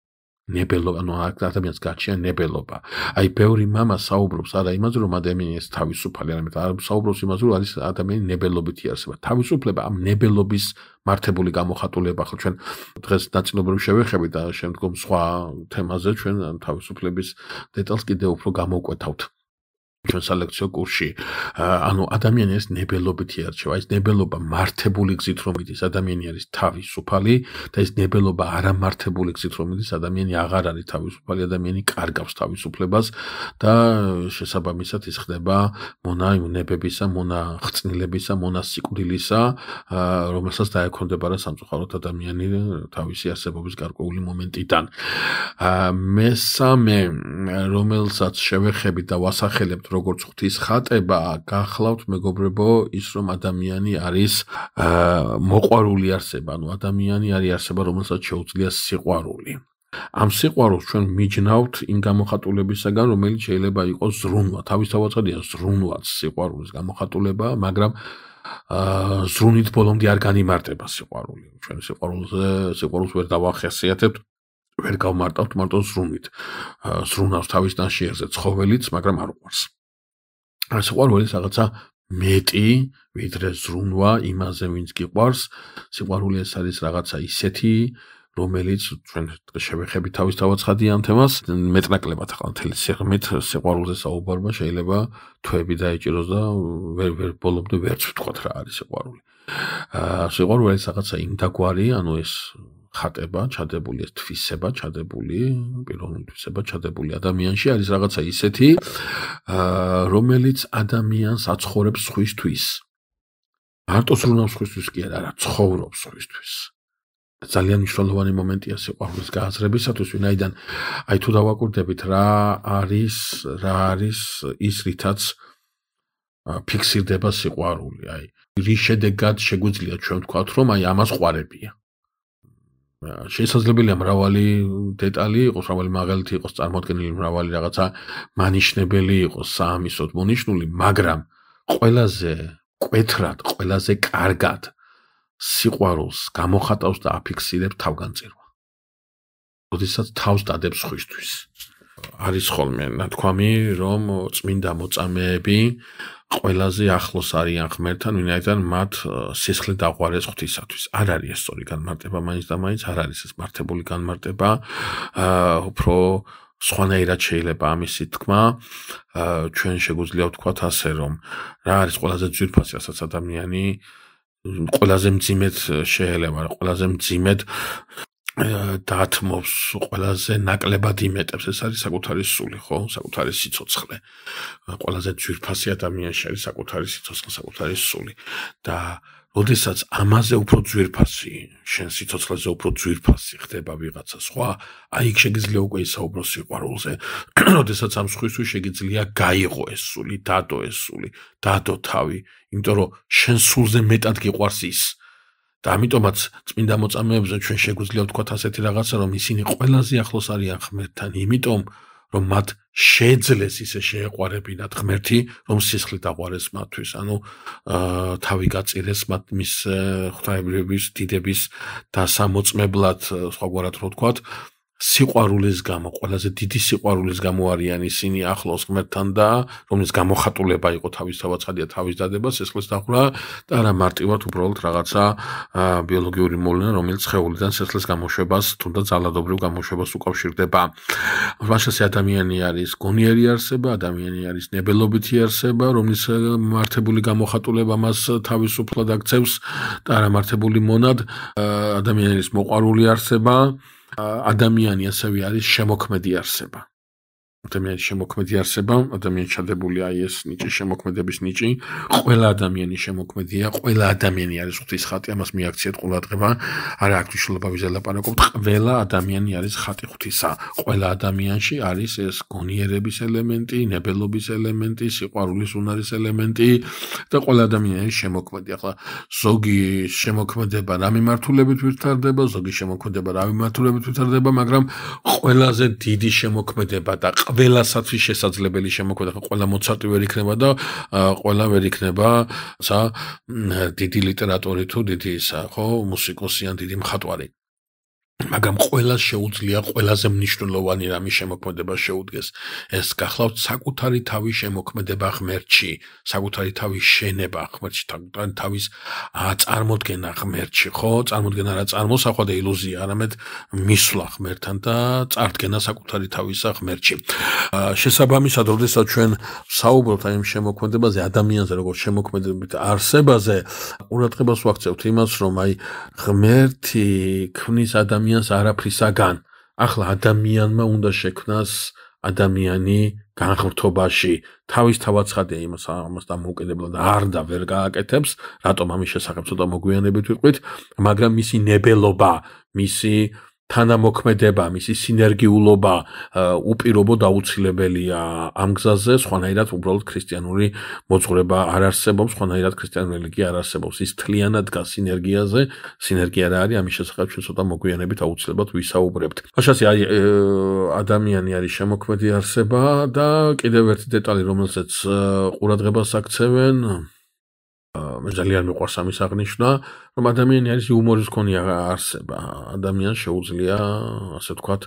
ნებელობა, ანუ ადამიანს გააჩნია ნებელობა. აი, ბევრი მამა საუბრობს არა იმაზე, რომ ადამიანის თავისუფალი, არამედ საუბრობს იმაზე, რომ არის ადამიანი ნებელობითი არსება. თავისუფლება ამ ნებელობის მართებული გამოხატულება, ხო ჩვენ დღეს ნაწილობრივ შევეხებით და შემდგომ სხვა თემაზე ჩვენ თავისუფლების დეტალს კიდევ უფრო გამოვკვეთავთ. ჩვენ სალექციო კურსში, ანუ ადამიანი ეს ნებელობითი არჩევა, ეს ნებელობა მართებული გზით რომ მიდის, ადამიანი არის თავისუფალი და ეს ნებელობა არამართებული გზით რომ მიდის, ადამიანი აღარ არის თავისუფალი, ადამიანი კარგავს თავისუფლებას და შესაბამისად ის ხდება მონა ნებებისა, მონა ხრწნილებისა, მონა სიკვდილისა, რომელსაც დაექვემდებარა რა სამწუხაროდ ადამიანი თავისი არსებობის გარკვეული მომენტიდან. მესამე, რომელსაც შევეხებით და ვასახელებთ როგორც ღვთის ხატება, გახლავთ მეგობრებო, ის რომ ადამიანი არის მოყვარული არსება, ანუ ადამიანი არის არსება, რომელსაც შეუძლია სიყვარული. ამ სიყვარულს ჩვენ მიჯნავთ იმ გამოხატულებისაგან, რომელიც შეიძლება იყოს ზრუნვა. თავისთავადია ზრუნვაც სიყვარულის გამოხატულება, მაგრამ ზრუნით ბოლომდე არ განიმარტება სიყვარული. ჩვენ სიყვარულს ვერ დავახასიათებთ, ვერ გავმარტავთ მარტო ზრუნვით. ზრუნავს თავის ნაშიერზე ცხოველიც, მაგრამ არ უყვარს. სიყვარული რაღაცა მეტი, ვიდრე ზრუნვა იმაზე, ვინც გიყვარს. სიყვარული ეს არის რაღაცა ისეთი, რომელიც ჩვენ შევეხებით თავისთავად ამ თემას, მეტნაკლებად ახლა მთელი სიღრმით სიყვარულზე საუბარმა შეიძლება თვეები დაეჭიროს და ვერ ბოლომდე ვერც ვთქვათ რა არის სიყვარული. სიყვარული არის რაღაცა იმდაგვარი, ანუ ეს ხატება, ჩადებული ეს თვისება, ჩადებული პიროვნული თვისება, ჩადებული ადამიანში არის რაღაცა ისეთი, რომელიც ადამიანს აცხოვრებს სხვისთვის. მარტო ზრუნავს სხვისთვის კი არა, ცხოვრობს სხვისთვის. ძალიან მნიშვნელოვანი მომენტია სიყვარულის გააზრებისათვის, ვინაიდან აი თუ დავაკვირდებით რა არის ის, რითაც ფიქსირდება სიყვარული, აი რის შედეგად შეგვიძლია ჩვენ ვთქვათ, რომ აი ამას ყვარებია. შესაძლებელია მრავალი დეტალი იყოს, მრავალი მაღალითი იყოს წარმოქმნილი, მრავალი რაღაცა მანიშნებელი იყოს საამისოდ მონიშნული, მაგრამ ყველაზე მკვეთრად, ყველაზე კარგად სიყვარულს გამოხატავს და აფიქსირებს თავგანწირვა. როდესაც თავს დადებს სხვისთვის. არის ხოლმე ნათქვამი, რომ წმინდა მოწამეები ყველაზე ახლოს არიან ღმერთთან, ვინაიდან მათ სისხლი დაყვარეს ღვთისათვის. არ არის ეს სწორი განმარტება მაინც და მაინც, არ არის ეს მართებული განმარტება, უფრო სხვანაირად შეიძლება ამისი თქმა. ჩვენ შეგვიძლია ვთქვათ ასე, რომ რა არის ყველაზე ძვირფასი, რასაც ადამიანი ყველაზე მძიმედ შეელება, ყველაზე მძიმედ დაათმობს, ყველაზე ნაკლებად იმეტებს, ეს არის საკუთარი სული, ხო? საკუთარი სიცოცხლე. ყველაზე ძვირფასი ადამიანში არის საკუთარი სიცოცხლე, საკუთარი სული. და როდესაც ამაზე უფრო ძვირფასი, შენ სიცოცხლეზე უფრო ძვირფასი ხდება ვიღაცა სხვა, აი იქ შეგიძლია უკვე ისაუბრო სიყვარულზე. როდესაც ამ სხვისთვის შეგიძლია გაიღო ეს სული, დადო ეს სული, დადო თავი, იმიტომ რომ შენ სულზე მეტად გიყვარს ის. და ამიტომაც წმინდა მოწამეებზე ჩვენ შეგვიძლია ვთქვათ ასეთი რაღაცა, რომ ისინი ყველაზე ახლოს არიან ღმერთთან, იმიტომ რომ მათ შეძლეს ისე შეეყვარებინათ ღმერთი, რომ სისხლი დაყვარეს მათთვის, ანუ თავი გაწირეს მათ მის ღვთაებრიობის დიდების დასამოწმებლად, სხვაგვარად რო ვთქვათ, სიყვარულის გამო, ყველაზე დიდი სიყვარულის გამო არიან ისინი ახლოს ღმერთთან და რომლის გამოხატულება იყო თავისთავად ცხადია თავის დადება, სისხლის დახრა და არა მარტივად უბრალოდ რაღაცა ბიოლოგიური მოვლენა, რომელიც სხეულიდან სისხლის გამოშვებას, თუნდაც ძალადობრივ გამოშვებას უკავშირდება. მაშასე ადამიანი არის გონიერი არსება, ადამიანი არის ნებელობითი არსება, რომლის მართებული გამოხატულება მას თავისუფლად აქცევს და არა მართებული მონად, ადამიანი არის მოყვარული არსება. ადამიანი ასევე არის შემოქმედი არსება. ადამიანი შემოქმედი არსება, ადამიანი ჩადებული აი ეს ნიჭი, შემოქმედების ნიჭი, ყველა ადამიანი შემოქმედია, ყველა ადამიანი არის ღვთის ხატი, ამას მიაქციეთ ყურადღება, არა აქ მნიშვნელობა ვიზელაპარაკობთ, ყველა ადამიანი არის ხატი ღვთისა. ყველა ადამიანში არის ეს გონიერების ელემენტი, ნებელობის ელემენტი, სიყვარულის უნარის ელემენტი და ყველა ადამიანი არის შემოქმედი. ახლა ზოგი შემოქმედება რა მიმართულებით ვითარდება, ზოგი შემოქმედება რა მიმართულებით ვითარდება, მაგრამ ყველაზე დიდი შემოქმედება და ყველასათვის შესაძლებელი შემოქმედება, ყველა მოცარტი ვერ იქნება და ყველა ვერ იქნება დიდი ლიტერატორი თუ დიდი ისა, ხო, მუსიკოსი ან დიდი მხატვარი. მაგრამ ყველას შეუძლია ყველაზე მნიშვნელოვანი რამის შემოქმედება შეუდგეს ეს გახლავთ საკუთარი თავის შემოქმედება ღმერთში საკუთარი თავის შენება ღმერთში საკუთარი თავის წარმოდგენა ღმერთში ხო წარმოდგენა რა წარმოსახვა და ილუზია არამედ მისვლა ღმერთთან და წარდგენა საკუთარი თავისა ღმერთში შესაბამისად როდესაც ჩვენ საუბრობთ აი ამ შემოქმედებაზე ადამიანზე როგორც შემოქმედებით არსებაზე ყურადღებას ვაქცევთ იმას რომ აი ღმერთი ქმნის ადამიანს არაფრისაგან. ახლა ადამიანმა უნდა შექმნას ადამიანი განღრთობაში. თავის თავაცხადია იმას დამოუკიდებლად არ და ვერ გააკეთებს, რატომ ამის შესახებ ცოტა მოგვიანებით ვიტყვით, მაგრამ მისი ნებელობა, მისი თანამოქმედება, მისი სინერგიულობა უპირობო დაუცილებელია ამ გზაზე, სხვანაირად უბრალოდ ქრისტიანული მოძღვრება არ არსებობს, სხვანაირად ქრისტიანული რელიგია არ არსებობს. ის თლიანად დგას სინერგიაზე, სინერგია რა არის, ამის შესახებ ჩვენ ცოტა მოგვიანებით აუცილებლად ვისაუბრებთ. ხაშასი აი ადამიანი არის შემოქმედი არსება და კიდევ ერთი დეტალი, რომელსაც ყურადღებას აქცევენ მე ძალიან მიყვარს ამის აღნიშვნა, რომ ადამიანი არის იუმორის მქონე არსება. ადამიანს შეუძლია, ასე ვთქვათ,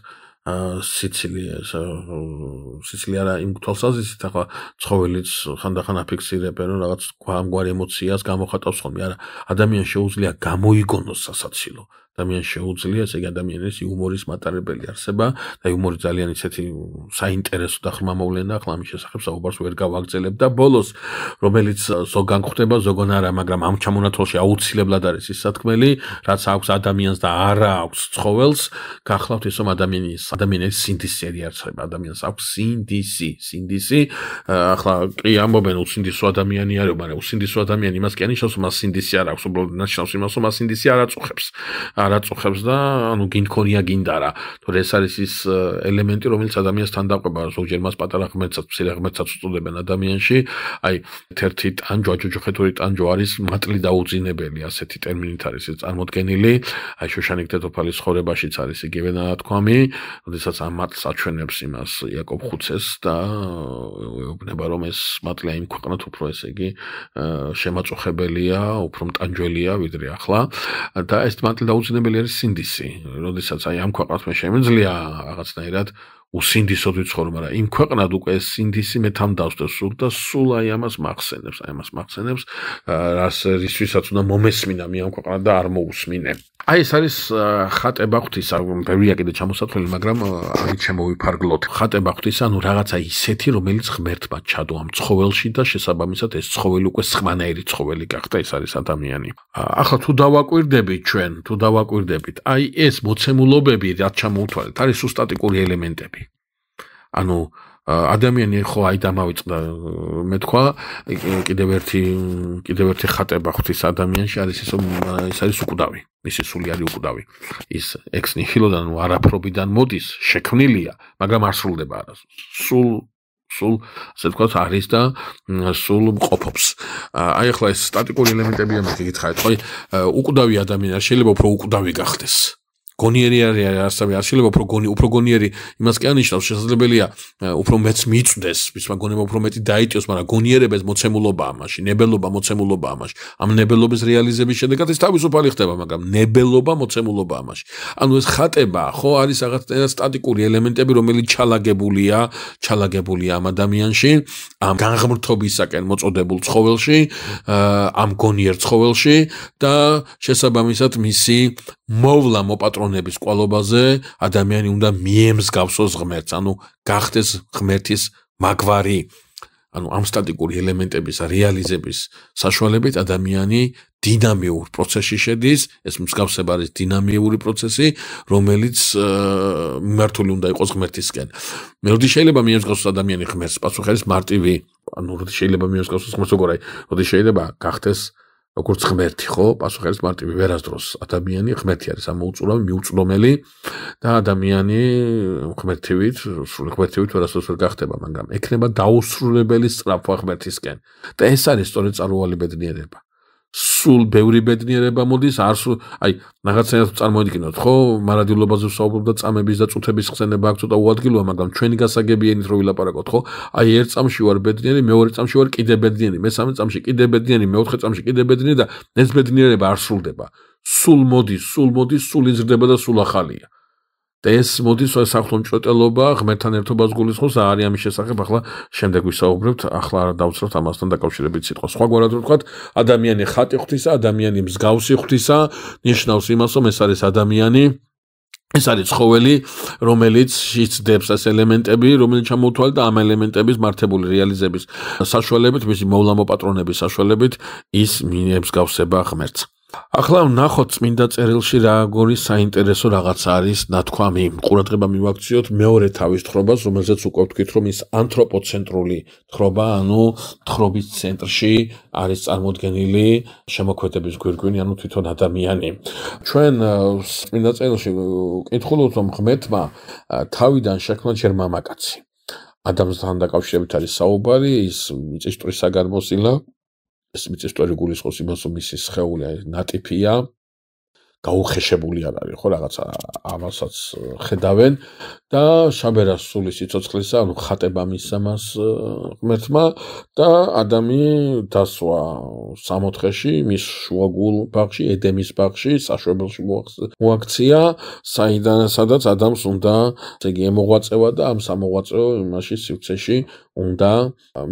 სიცილია რა იმ თვალსაზრისით, ახლა ცხოველიც ხანდახან აფიქსირებენ, რომ რაღაც ამგვარი ემოციას გამოხატავს ხოლმე. არა, ადამიანს შეუძლია გამოიგონოს სასაცილო. ადამიანს შეუძლია, ესე იგი ადამიანი არის იუმორის მატარებელი არსება და იუმორი ძალიან ისეთი საინტერესო და ხმამოვლენა, ახლა ამის შესახებ საუბარს ვერ გავაგრძელებ და ბოლოს, რომელიც ზოგან გვხვდება, ზოგან არა, მაგრამ ამ ჩამონათვალში აუცილებლად არის ის სათქმელი, რაც აქვს ადამიანს და არა აქვს ცხოველს, გახლავთ ის, რომ ადამიანის სინდისიერი არსება, ადამიანს აქვს სინდისი, ახლა კი ამბობენ უსინდისო ადამიანი არის, მაგრამ უსინდისო ადამიანი იმას კი ანიშნავს, რომ მას სინდისი არ აქვს, უბრალოდ ნიშნავს იმას, რომ მას სინდისი არ აწუხებს. არაწუხებს და ანუ გინქონია გინდა რა. თორე ეს არის ის ელემენტი, რომელიც ადამიანს თან დაყვება, ზოგჯერ მას პატარა ღმერთსაც, მცირე ღმერთსაც უწოდებენ ადამიანში. აი, ერთ-ერთი ტანჯვა, ჯოჯოხეთური ტანჯვა არის მატლი დაუძინებელი, ასეთი ტერმინით არის ეს წარმოდგენილი. აი, შოშანიკ დედოფალის ცხოვრებაშიც არის იგივე ნათქვამი, როდესაც ამ მატლს აჩვენებს იმას იაკობ ხუცეს და ეუბნება, რომ ეს მატლი იმ ქვეყნად უფრო ესე იგი შემაწუხებელია, უფრო მტანჯველია, ვიდრე ახლა და ეს მატლი დაუძინებელი არის სინდისი, როდესაც აი ამ ქვეყნად მე შემიძლია რაღაცნაირად უსინდისოდ ვიცხოვრო, მაგრამ იმ ქვეყნად უკვე ეს სინდისი მე თამდავს და სულ აი ამას მახსენებს, რისთვისაც უნდა მომესმინა მე ამ ქვეყნად და არ მოусმინე. აი ეს არის ხატება ღვთისა, ბევრია კიდე ჩამოსათვლელი, მაგრამ ამით შემოვიფარგლოთ. ხატება ღვთისა, ანუ რაღაცა ისეთი, რომელიც ღმერთმა ჩადო ამ ცხოველში და შესაბამისად ეს ცხოველი უკვე სხვანაირი ცხოველი გახდა, ეს არის ადამიანი. ახლა თუ დავაკვირდებით, აი ეს მოცემულობები, რაც ჩამოუთვალეთ, არის სტატიკური ელემენტები. ანუ ადამიანი ხო აი დამავიწყდა მე თქვა კიდევ ერთი ხატება ღვთის ადამიანში არის ის არის უკვდავი მისი სული არის უკვდავი ის ex nihilo-დან არაფრობიდან მოდის შექმნილია მაგრამ არ სრულდება სულ ასე ვთქვათ არის და სულ მყოფობს აი ახლა ეს სტატიკური ელემენტები ამას გითხარით ხო უკვდავი ადამიანი შეიძლება უფრო უკვდავი გახდეს გონიერი არის არ შეიძლება უფრო გონიერი იმას კი ანიშნავს შესაძლებელია უფრო მეც მიწვდეს მისმა გონება უფრო მეტი დაიტიოს მაგრამ გონიერების მოცემულობაა მაშინ ნებელობა მოცემულობაა მაშინ ამ ნებელობის რეალიზების შედეგად ის თავისუფალი ხდება მაგრამ ნებელობა მოცემულობაა მაშინ ანუ ეს ხატება ხო არის რაღაც სტატიკური ელემენტები რომელიც ჩალაგებულია ამ ადამიანში ამ განღმრთობისაკენ მოწოდებულ ცხოველში ამ გონიერ ცხოველში და შესაბამისად მისი მოვლა მოპატრონების კვალობაზე ადამიანი უნდა მიემსგავსოს ღმერთს, ანუ გახდეს ღმერთის მაგვარი. ანუ ამ სტატიკური ელემენტების რეალიზების საშუალებით ადამიანი დინამიურ პროცესში შედის, ეს მსგავსება არის დინამიური პროცესი, რომელიც მიმართული უნდა იყოს ღმერთისკენ. მე როდი შეიძლება მიემსგავსოს ადამიანი ღმერთს, პასუხი არის მარტივი. ანუ როდი შეიძლება მიემსგავსოს ღმერთს, როდი შეიძლება გახდეს როგორც ღმერთი ხო, პასუხი არის მარტივი, ვერასდროს ადამიანი ღმერთი არის ამოუწურავი, მიუწვდომელი და ადამიანი ღმერთივით ვერასდროს ვერ გახდება, მაგრამ ექნება დაუსრულებელი სწრაფვა ღმერთისკენ. და ეს არის სწორედ წარუვალი ბედნიერება. სულ ბევრი ბედნიერება მოდის, აი, რაღაცნაირად წარმოიდგინოთ, ხო, მარადილობაზე ვსაუბრობ და წამების და წუთების ხსენება აქ ცოტა უადგილოა, მაგრამ ჩვენი გასაგებიანით რო ვილაპარაკოთ, ხო? აი, ერთ წამში ვარ ბედნიერი, მეორე წამში ვარ კიდე ბედნიერი, მესამე წამში კიდე ბედნიერი, მეოთხე წამში კიდე ბედნიერი და ეს ბედნიერება არ სრულდება. სულ მოდის, სულ იზრდება და სულ ახალია. და ეს მოდის სახელმწიფოელობა ღმერთთან ერთობას გულისხმობს და არის ამის შესახებ ახლა შემდეგ ვისაუბრებთ, ახლა არ დავცხრათ ამასთან დაკავშირებით სიტყვა. სხვაგვარად ვთქვათ, ადამიანი ხატი ღვთისა, ადამიანი მსგავსი ღვთისა, ნიშნავს იმას, რომ ეს არის ადამიანი, ეს არის ცხოველი, რომელიც იცდებს ეს ელემენტები, რომელიც ჩამოთვალე და ამ ელემენტების მართებული რეალიზების საშუალებით, მისი მოვლა-მოპატრონების საშუალებით ის მიემსგავსება ღმერთს. ახლა ვნახოთ წმინდა წერილში რა გორის საინტერესო რაღაც არის ნათქვამი. ყურადღება მივაქციოთ მეორე თავის თხრობას, რომელზეც უკვე ვთქვით, რომ ის ანთროპოცენტრული თხრობა, ანუ თხრობის ცენტრში არის წარმოდგენილი შემოქმედების გვირგვინი, ანუ თვითონ ადამიანი. ჩვენ წმინდა წერილში კითხულობთ, რომ ღმერთმა თავიდან შექმნა ჯერ მამაკაცი. ადამთან დაკავშირებით არის საუბარი, ის მიწისძვრისაგან მოსილა. ეს მიწისძვრი გულისხმობს იმას, რომ მისი სხეული ნატიფია, გაუხეშებული არ არის, ხო, რაღაცა ამასაც ხედავენ და შაბერას სული სიცოცხლისა, ანუ ხატება მისცა მას ღმერთმა და ადამი დასვა 60-ში, მის შუაგულ ბაღში, ედემის ბაღში, საშვებელში მოაქცია, სადაც ადამს უნდა იგი ემოღვაწევა და ამ სამოღვაწეო იმაში სივრცეში უნდა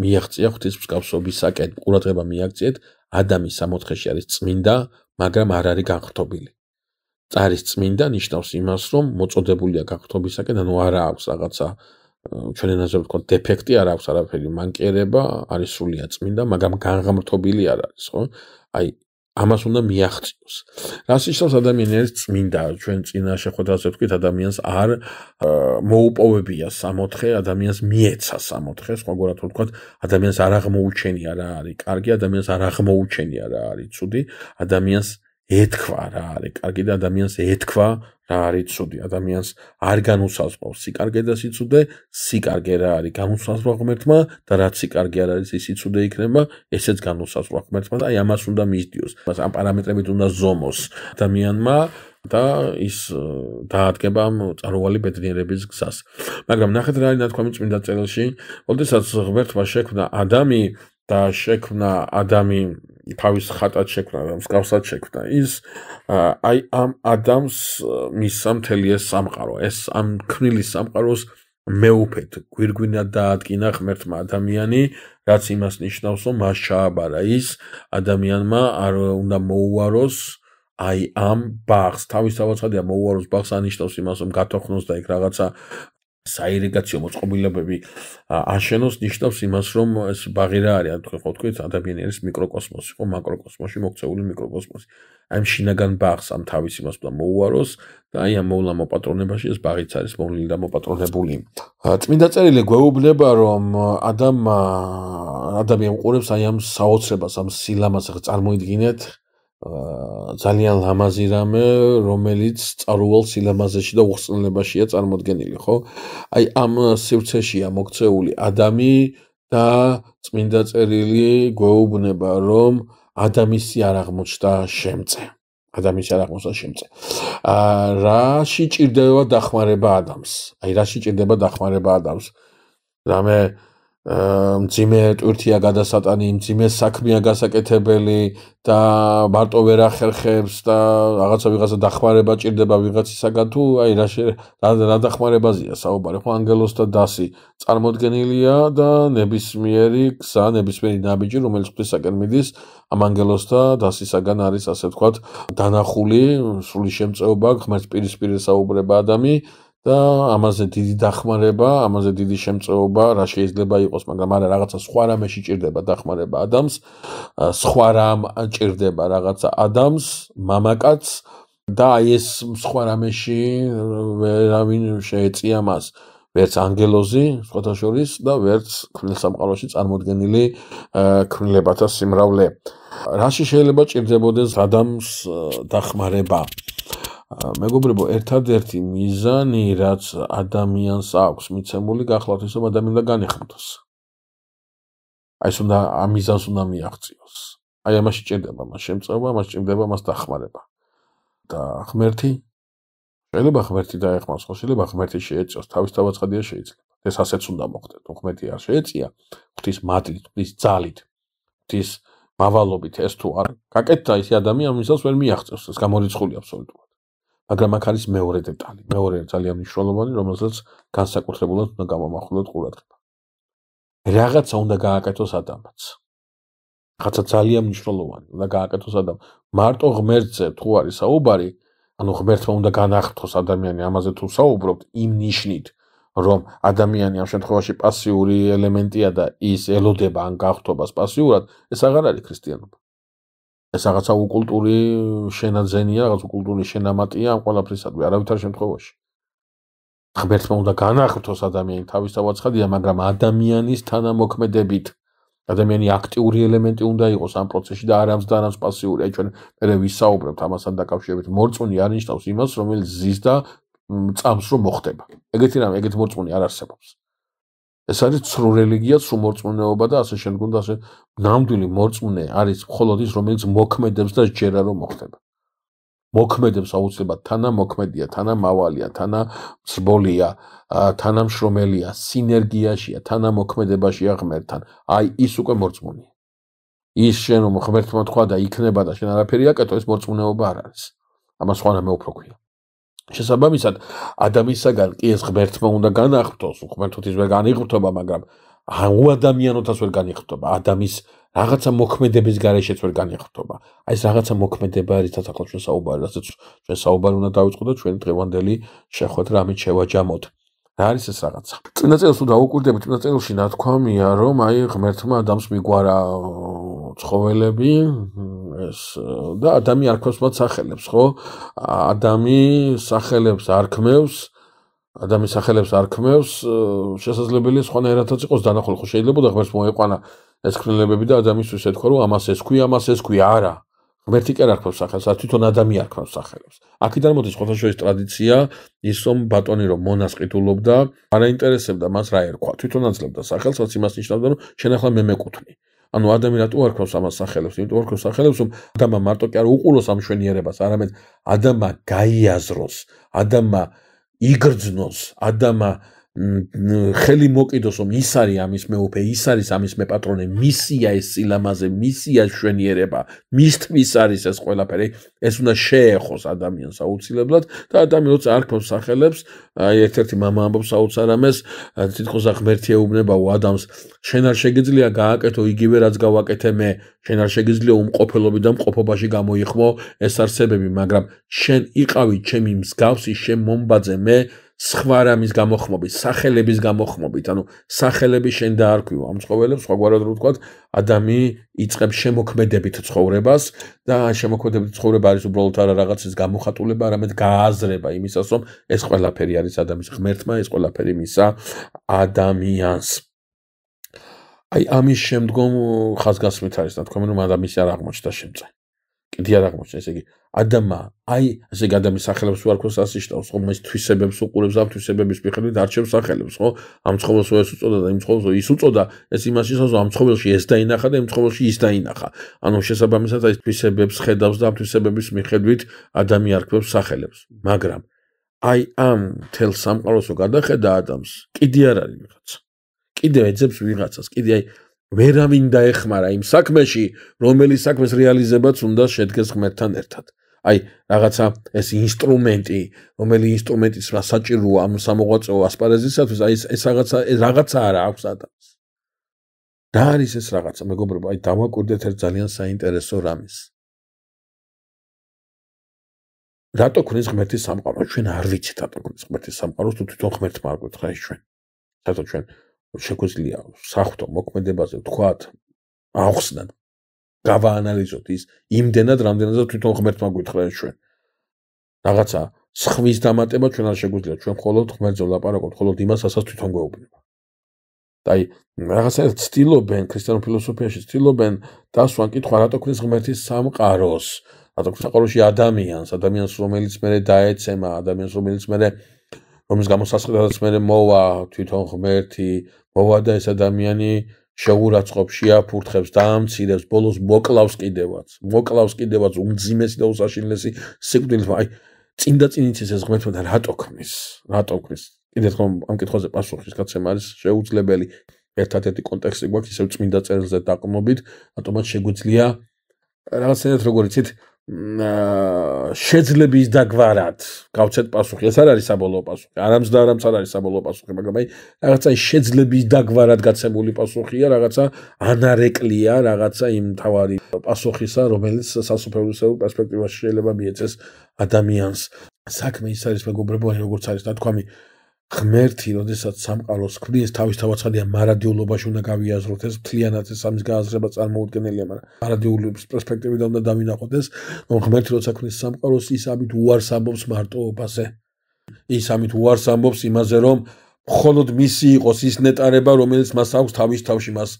მიაღწია ღვთისმსგავსობისაკენ. ყურადღება მიაქციეთ, ადამი 60-ში არის წმინდა, მაგრამ არ არის განხრთობილი. წარის წმინდა ნიშნავს იმას, რომ მოწოდებულია განხრთობისაკენ, ანუ არა აქვს რაღაცა ჩვენ ენაზე ვთქვათ დეფექტი, არ აქვს არაფერი მანკიერება, არის სრულიად წმინდა, მაგრამ განღმრთობილი არ არის, ხო? აი ამას უნდა მიაღწიოს. რას ნიშნავს ადამიანი არის წმინდა? ჩვენ წინა შეხვედრაზე ვთქვით, ადამიანს არ მოუპოვებია 60, ადამიანს მიეცა 60, სხვაგვარად ვთქვათ, ადამიანს არ აღმოუჩენია რა არის კარგი, ადამიანს არ აღმოუჩენია რა არის ცუდი, ადამიანს ეთქვა რა არის კარგი და ადამიანს ეთქვა რა არის ცუდი. ადამიანს არ განუსაზღვრავს სიკარგე და სიცუდე, სიკარგე რა არის განუსაზღვრა ღმერთმა და რაც სიკარგე არ არის, ის სიცუდე იქნება, ესეც განუსაზღვრა ღმერთმა და აი ამას უნდა მისდიოს. ამ პარამეტრებით უნდა ზომოს ადამიანმა და ის დაადგება ამ წარუვალი ბედნიერების გზას. მაგრამ ნახეთ რა არის ნათქვამი წმინდა წერილში, როდესაც ღმერთმა შექმნა ადამი და შექმნა ადამი თავის ხატად შექმნა, მსგავსად შექმნა. ის აი ამ ადამიანს მისცა მთელი ეს სამყარო. ეს ამ ქმნილის სამყაროს მეუფედ გვირგვინად დაადგინა ღმერთმა ადამიანი, რაც იმას ნიშნავს, რომ მას ჩააბარა ის ადამიანმა არ უნდა მოუაროს აი ამ ბაღს. თავისთავად ცხადია მოუაროს ბაღს ანიშნავს იმას, რომ გათოხნოს და იქ რაღაცა საირიგაციო მოწყობილობები აშენოს, ნიშნავს იმას, რომ ეს ბაღი რა არის, ხო თქვით, ადამიანი არის მიკროკოსმოსი, ხო, მაკროკოსმოსში მოქცეული მიკროკოსმოსი. აი ამ შინაგან ბაღს ამ თავის იმას უნდა მოუაროს და აი ამ მოვლა მოპატრონებაში ეს ბაღიც არის მოვლილი და მოპატრონებული. წმინდა წერილი გვეუბნება, რომ ადამი უყურებს აი ამ საოცრებას, ამ სილამაზს, წარმოიდგინეთ ძალიან ლამაზი რამე, რომელიც წარუვალ სილამაზეში და უხსნელებაშია წარმოდგენილი, ხო? აი ამ სივრცეშია მოქცეული ადამი და წმინდა წერილი გვეუბნება, რომ ადამისი არ აღმოჩნდა შემწე. ადამისი არ აღმოჩნდა შემწე. რაში ჭირდება დახმარება ადამიანს? აი რაში ჭირდება დახმარება ადამიანს? რამე მძიმე ტვირთია გადასატანი, მძიმე საქმეა გასაკეთებელი და მარტო ვერ ახერხებს და ვიღაცა დახმარება ჭირდება ვიღაცისაგან თუ აი რა დახმარებაზეა საუბარი, ხო? ანგელოზთა დასი წარმოდგენილია და ნებისმიერი გზა, ნებისმიერი ნაბიჯი, რომელიც ღვთისაკენ მიდის, ამ ანგელოზთა დასისაგან არის, ასე ვთქვათ, დანახული სრული შემწეობა, ღმერთს პირისპირ საუბრება ადამი და ამაზე დიდი დახმარება, ამაზე დიდი შემწეობა რა შეიძლება იყოს, მაგრამ არა რაღაცა სხვა რამეში ჭირდება დახმარება ადამიანს, სხვა რამ ჭირდება რაღაცა ადამიანს, მამაკაცს და აი ეს სხვა რამეში ვერავინ შეეწია მას. ვერც ანგელოზი, სხვათა შორის და ვერც ქმნილ სამყაროში წარმოდგენილი ქმნილებათა სიმრავლე. რაში შეიძლება ჭირდებოდეს ადამიანს დახმარება? მეგობრებო, ერთადერთი მიზანი, რაც ადამიანს აქვს მიცემული, გახლავთ ის, რომ ადამიანი უნდა განეხმთოს. აი ეს უნდა ამ მიზანს უნდა მიაღწიოს. აი ამაში ჭირდება მას შემწეობა, ამაში ჭირდება მას დახმარება. და ღმერთი შეიძლება ღმერთი დაეხმაროს, ხო შეიძლება ღმერთი შეეწიოს, თავისთავად ცხადია შეიძლება. ეს ასეც უნდა მოხდეს. თუ ღმერთი არ შეეწია, ღვთის მადლით, ღვთის ძალით, ღვთის მავალობით ეს თუ არ გაკეთდა ის ადამიანი ამისას ვერ მიაღწევს ეს გამორიცხული აბსოლუტურად მაგრამ აქ არის მეორე დეტალი მეორე ძალიან მნიშვნელოვანი რომელსაც განსაკუთრებულად უნდა გამომახვილოთ ყურადღება რაღაცა უნდა გააკეთოს ადამიანს რაღაცა ძალიან მნიშვნელოვანი უნდა გააკეთოს ადამს მარტო ღმერთზე თუ არის საუბარი ანუ ღმერთმა უნდა განახტოს ადამიანი ამაზე თუ საუბრობთ იმ ნიშნით რომ ადამიანი ამ შემთხვევაში პასიური ელემენტია და ის ელოდება ან გახტობას პასიურად ეს აღარ არის ქრისტიანობა ეს რაღაცა უკულტური შენაძენია რაღაც უკულტური შენამატია ამ ყველაფრისადმი არავითარ შემთხვევაში ღმერთმა უნდა განახტოს ადამიანი თავისთავად ცხადია მაგრამ ადამიანის თანამოქმედებით ადამიანი აქტიური ელემენტი უნდა იყოს ამ პროცესში და არ ამს პასიური აი ჩვენ მე ვისაუბრებთ ამასთან დაკავშირებით მორწმუნე არ ნიშნავს იმას რომელიც ზის და წამს რომ მოხდება ეგეთი რამე ეგეთი მორწმუნე არ არსებობს ეს არის ცრუ რელიგია ცრუ მორწმუნეობა და ასე შემდგომ და ასე ნამდვილი მორწმუნე არის მხოლოდ ის რომელიც მოქმედებს და ჯერა რომ მოხდება მოქმედებს აუცილებლად თანამოქმედია თანამავალია თანამსრბოლია თანამშრომელია სინერგიაშია თანამოქმედებაშია ღმერთთან აი ის უკვე მორწმუნეა ის შენ რომ ღმერთმა თქვა და იქნება და შენ არაფერი აკეთო ეს მორწმუნეობა არ არის ამას სხვა რამე უფრო ქვია შესაბამისად ადამიანისაგან კი ეს ღმერთმა უნდა განახტოს ღმერთოთის ვერ განიღრთობა მაგრამ უადამიანოთაც ვერ განიღრთობა ადამიანის რაღაცა მოქმედების გარეშეც ვერ განიღრთობა აი ეს რაღაცა მოქმედება არის თათახლა ჩვენ საუბარი რასაც ჩვენ საუბარი უნდა დავიწყოთ და ჩვენი დღევანდელი შეხვედრა ამით შევაჯამოთ რა არის ეს რაღაცა წინა წელს თუ დაუკვირდებით წინა წელში ნათქვამია რომ აი ღმერთმა ადამიანს მიგვარა ცხოველები ეს და ადამი არ ქმნავს მათ სახელებს ხო ადამი სახელებს არ ქმნავს ადამის სახელებს არ ქმნავს შესაძლებელია სხვანაირადაც იყოს დანახული ხო შეიძლება და ღმერთს მოეყვანა ეს ქმნილებები და ადამიანისთვის ეთქვა რომ ამას ეს ქვია არა ღმერთი კი არ ქმნავს სახელს არ თვითონ ადამი არ ქმნავს სახელებს აქედან მოდის ხოთაშორის ტრადიცია ის რომ ბატონი რომ მონას ყიდულობდა არ აინტერესებდა მას რა ერქვა თვითონ აძლევდა სახელს რაც იმას ნიშნავდა რომ შენ ახლა მე მეკუთვნი ანუ ადამი რატო არ ქმნავს ამას სახელებს იმიტომ არ ქმნავს სახელებს რომ ადამა მარტო კი არ უყუროს ამ შვენიერებას არამედ ადამა გაიაზროს ადამა იგრძნოს ადამა ხელი მოკიდოს რომ ის არის ამის მეუფე ის არის ამის მეპატრონე მისია ეს სილამაზე მისია შვენიერება მისთვის არის ეს ყველაფერი ეს უნდა შეეხოს ადამიანს აუცილებლად და ადამი როცა არ ქმნავს სახელებს აი ერთ-ერთი მამა ამბობს საოცარამეს თითქოს ღმერთი ეუბნებაო ადამიანს შენ არ შეგიძლია გააკეთო იგივე რაც გავაკეთე მე შენ არ შეგიძლია უმყოფელობი და მყოფობაში გამოიხმო ეს არსებები მაგრამ შენ იყავი ჩემი მსგავსი შემომბაძე მე სხვა რამის გამოხმობით, სახელების გამოხმობით, ანუ სახელები შენ დაარქვიო ამ ცხოველებს, სხვაგვარად რო ვთქვათ, ადამი იწყებს შემოქმედებით ცხოვრებას და შემოქმედებით ცხოვრება არის უბრალოდ არა რაღაცის გამოხატულება, არამედ გააზრება იმისას, რომ ეს ყველაფერი არის ადამიანის ღმერთმა, ეს ყველაფერი მისა ადამიანს. აი ამის შემდგომ ხაზგასმით არის ნათქვამი, რომ ადამიანს არ აღმოჩნდა შემწე. კიდე არ აღმოჩნდა, ესე იგი ადამა აი ესე იგი ადამიანის სახელებს უარ ქოს ასიშტავს ხო მის თვისებებს უყურებს ამ თვისებების მიხედვით არჩევს სახელებს ხო ამ ცხოველს ეს უწოდა და იმ ცხოველს ის უწოდა ეს იმას ისოს ამ ცხოველში ეს დაინახა და იმ ცხოველში ის დაინახა ანუ შესაბამისად აი თვისებებს ხედავს და ამ თვისებების მიხედვით ადამი არქმევს სახელებს მაგრამ აი ამ თელ სამყაროსო გადახედა ადამიანს კიდე არ არის ვიღაცა კიდე ეძებს ვიღაცას კიდე აი ვერავინ დაეხმარა იმ საქმეში რომელიც საქმეს რეალიზებაც უნდა შედგეს ღმერთთან ერთად აი რაღაცა ეს ინსტრუმენტი რომელი ინსტრუმენტის საჭიროა ამ სამოღვაწეო ასპარეზისათვის აი ეს რაღაცა არა აქვს ადამიანს რა არის ეს რაღაცა მეგობრებო აი დავაკვირდეთ ერთ ძალიან საინტერესო რამის რატო ქნის ღმერთის სამყარო ჩვენ არ ვიცით რატო ქნის ღმერთის სამყაროს თუ თვითონ ღმერთმა არ გვეთქვა ეს ჩვენ საერთოდ ჩვენ შეგვიძლია საღვთო მოქმედებაზე ვთქვათ ახსნათ გავაანალიზოთ ის იმდენად რამდენადაც თვითონ ღმერთმა გვითხრა ჩვენ რაღაცა სხვის დამატება ჩვენ არ შეგვიძლია ჩვენ მხოლოდ ღმერთზე ვლაპარაკობთ მხოლოდ იმას რასაც თვითონ გვეუბნება და აი რაღაცა ცდილობენ ქრისტიანულ ფილოსოფიაში ცდილობენ დასვან კითხვა რატო ქნის ღმერთის სამყაროს რატო ქნის სამყაროში ადამიანს რომელიც მე დაეცემა ადამიანს რომელიც მე რომის გამოსასყიდადაც მე მოვა თვითონ ღმერთი მოვა და ეს ადამიანი შეურაცხყოფ შეაფურთხებს დაამცირებს ბოლოს მოკლავს კიდევაც უმძიმესი და უსაშინლესი სიკვდილით აი წინ და წინ იცის ეს ღმერთმა და რატო ქმნის კიდე თქო ამ კითხვაზე პასუხის გაცემა არის შეუძლებელი ერთადერთი კონტექსტი გვაქვს ისევ წმინდა წერილზე დაყრდნობით, რატომაც შეგვიძლია რაღაცნაირად როგორ იცით შეძლების დაგვარად გავცეთ პასუხი. ეს არ არის საბოლოო პასუხი. არამც და არამც არ არის საბოლოო პასუხი, მაგრამ აი რაღაცა შეძლების დაგვარად გაცემული პასუხია, რაღაცა ანარეკლია, რაღაცა იმ თავარი პასუხისა, რომელიც სასופველისეულ პერსპექტივაში შეიძლება მიეცეს ადამიანს. საქმე ის არის მეგობრებო, როგორც არის ნათქვამი, ღმერთი, როდესაც სამყაროს ქმნის, თავისთავადია მარადიულობაში უნდა გავიაზროთ ეს მთლიანად ეს ამის გააზრება წარმოუდგენელია, მაგრამ მარადიულობის პერსპექტივიდან უნდა დავინახოთ ეს, რომ ღმერთი როცა ქმნის სამყაროს, ის ამით უარს ამბობს მარტოობაზე. ის ამით უარს ამბობს იმაზე, რომ მხოლოდ მისი იყოს ის ნეტარება, რომელიც მას აქვს თავის თავში, მას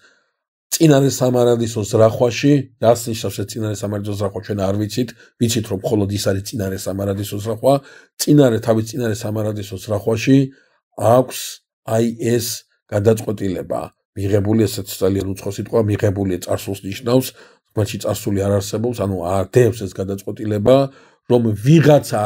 წინარე სამარადისო ზრახვაში, რას ნიშნავს ეს წინარე სამარადისო ზრახვა, ჩვენ არ ვიცით, ვიცით რომ მხოლოდ ის არის წინარე სამარადისო ზრახვა, თავის წინარე სამარადისო ზრახვაში აქვს აი ეს გადაწყვეტილება, მიღებული, ესეც ძალიან უცხო სიტყვა, მიღებული წარსულს ნიშნავს, ღმერთში წარსული არ არსებობს, ანუ არდევს ეს გადაწყვეტილება, რომ ვიღაცა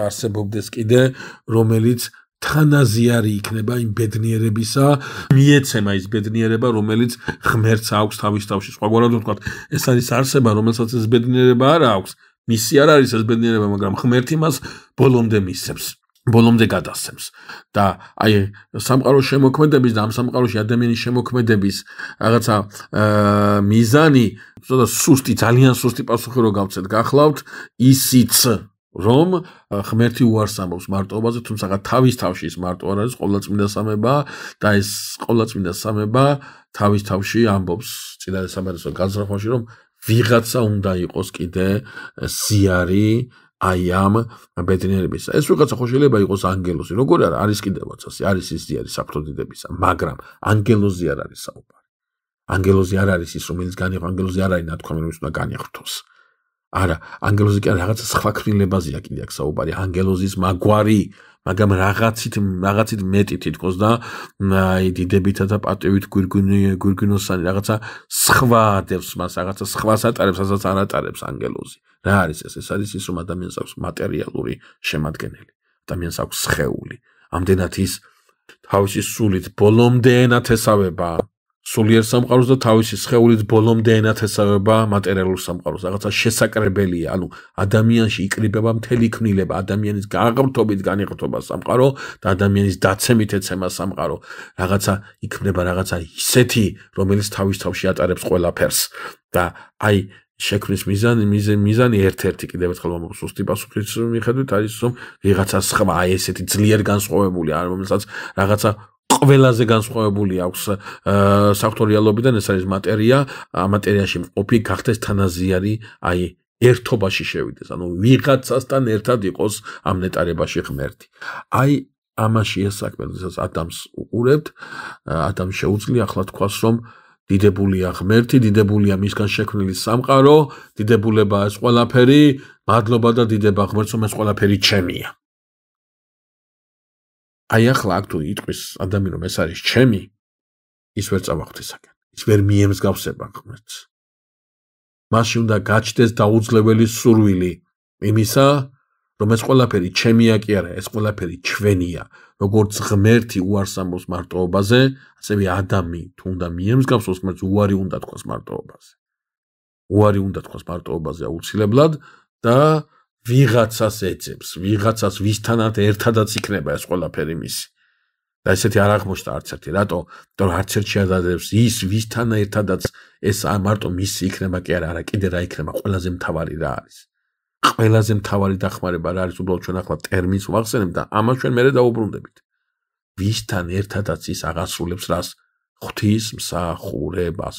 არსებობდეს კიდე, რომელიც თანაზიარი იქნება იმ ბედნიერებისა, მიეცემა ის ბედნიერება, რომელიც ღმერთს აქვს თავის თავში. სხვაგვარად ვთქვათ, ეს არის არსება, რომელსაც ეს ბედნიერება არ აქვს. მისი არ არის ეს ბედნიერება, მაგრამ ღმერთი მას ბოლომდე მისცემს, ბოლომდე გადასცემს. და აი სამყაროს შემოქმედების და ამ სამყაროში ადამიანის შემოქმედების რაღაცა მიზანი, ცოტა სუსტი, ძალიან სუსტი პასუხი რო გავცეთ, გახლავთ, ისიც რომ ღმერთი უარს ამბობს მარტოობაზე, თუმცა თავის თავში ის მარტო არ არის, ყოვლადწმინდა სამება და ეს ყოვლადწმინდა სამება თავის თავში ამბობს წინარე სამარადისო გაზრახვაში, რომ ვიღაცა უნდა იყოს კიდე ზიარი აი ამ ბედნიერებისა. ეს ვიღაცა ხო შეიძლება იყოს ანგელოზი, როგორ არის კიდევაც ასე, არის ის ზიარი საფრთხოდებისა, მაგრამ ანგელოზი არ არის საუბარი. ანგელოზი არ არის ის, რომელიც განიღო, ანგელოზი არ არის ნათქვამი, რომელიც უნდა განიღრთოს. არა, ანგელოზი კი რაღაცა სხვა ქმნილებაზეა კიდე აქ საუბარი, ანგელოზის მაგვარი, მაგრამ რაღაცით მეტი თითქოს და აი დიდებითა და პატივით გვირგვინოსანი რაღაცა სხვა დევს მას, რაღაცა სხვას ატარებს, რასაც არ ატარებს ანგელოზი. რა არის ეს? ეს არის ის, რომ ადამიანს აქვს მატერიალური შემადგენელი, ადამიანს აქვს სხეული. ამდენად ის თავისი სულით ბოლომდე ენათესავება სულიერ სამყაროს და თავისი სხეულით ბოლომდე ენათესავება მატერიალურ სამყაროს. რაღაცა შესაკრებელია, ანუ ადამიანში იკრიბება მთელი ქმნილება, ადამიანის გააღრმთობით განიღრთობა სამყარო და ადამიანის დაცემით ეცემა სამყარო. რაღაცა იქმნება რაღაცა ისეთი, რომელიც თავის თავში ატარებს ყველაფერს და აი შექმნის მიზანი ერთ-ერთი კიდევ ერთხელ სუსტი პასუხის მიხედვით არის, რომ ვიღაცა სხვა აი ესეთი ძლიერ განსხვავებული, რომელსაც რაღაცა ყველაზე განსხვავებული აქვს საფაქტორიალობიდან, ეს არის მატერია, მატერიაში მყოფი გახდეს თანაზიარი, აი ერთობაში შევიდეს, ანუ ვიღაცასთან ერთად იყოს ამ ნეტარებაში ღმერთი. აი ამაში ეს საქმე, როდესაც ადამიანს უყურებთ, ადამიანს შეუძლია ახლა თქვას, რომ დიდებულია ღმერთი, დიდებულია მისგან შექმნილი სამყარო, დიდებულება ეს ყველაფერი, მადლობა და დიდება ღმერთს, რომ ეს ყველაფერი ჩემია. აი ახლა აქ თუ იტყვის ადამიანი რომ ეს არის ჩემი, ის ვერ წავახთისაკენ. ის ვერ მიემსგავსება ღმერთს. მასში უნდა გაჩნდეს დაუძლეველი სურვილი იმისა, რომ ეს ყველაფერი ჩემია კი არა, ეს ყველაფერი ჩვენია. როგორც ღმერთი უარს ამბობს მარტოობაზე, ასევე ადამი თუ უნდა მიემსგავსოს ღმერთს, უარი უნდა თქვას მარტოობაზე. უარი უნდა თქვას მარტოობაზე აუცილებლად და ვიღაცას ეძებს, ვიღაცას ვისთანაც ერთადაც იქნება ეს ყველაფერი მისი. და ესეთი არ აღმოჩნდა არც ერთი. რატო? იმიტომ რომ არც ერთში არ დადევს ის ვისთან ერთადაც ეს მარტო მისი იქნება კი არა, კიდე რა იქნება, ყველაზე მთავარი რა არის. ყველაზე მთავარი დახმარება რა არის, უბრალოდ ჩვენ ახლა ტერმინს ვახსენებ და ამას ჩვენ მერე დაუბრუნდებით. ვისთან ერთადაც ის აღასრულებს რას? ღვთისმსახურებას.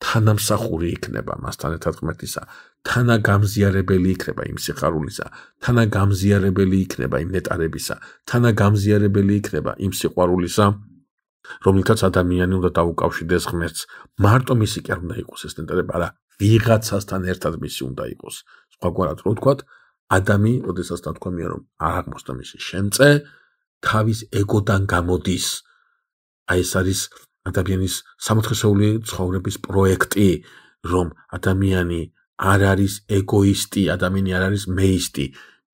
თანამსახური იქნება მასთან ერთად ღმერთისა, თანაგამზიარებელი იქნება იმ სიხარულისა, თანაგამზიარებელი იქნება იმ ნეტარებისა, თანაგამზიარებელი იქნება იმ სიყვარულისა, რომელთაც ადამიანი უნდა დაუკავშირდეს ღმერთს. მარტო მისი კი არ უნდა იყოს ეს ნეტარება, არა, ვიღაცასთან ერთად მისი უნდა იყოს. სხვაგვარად რო ვთქვათ, ადამი, როდესაც ნათქვამია რომ არ აღმოჩნდა მისი შემწე, თავის ეგოდან გამოდის. აი ეს არის ადამიანის სამოთხისეული ცხოვრების პროექტი, რომ ადამიანი არ არის ეგოისტი, ადამიანი არ არის მეისტი,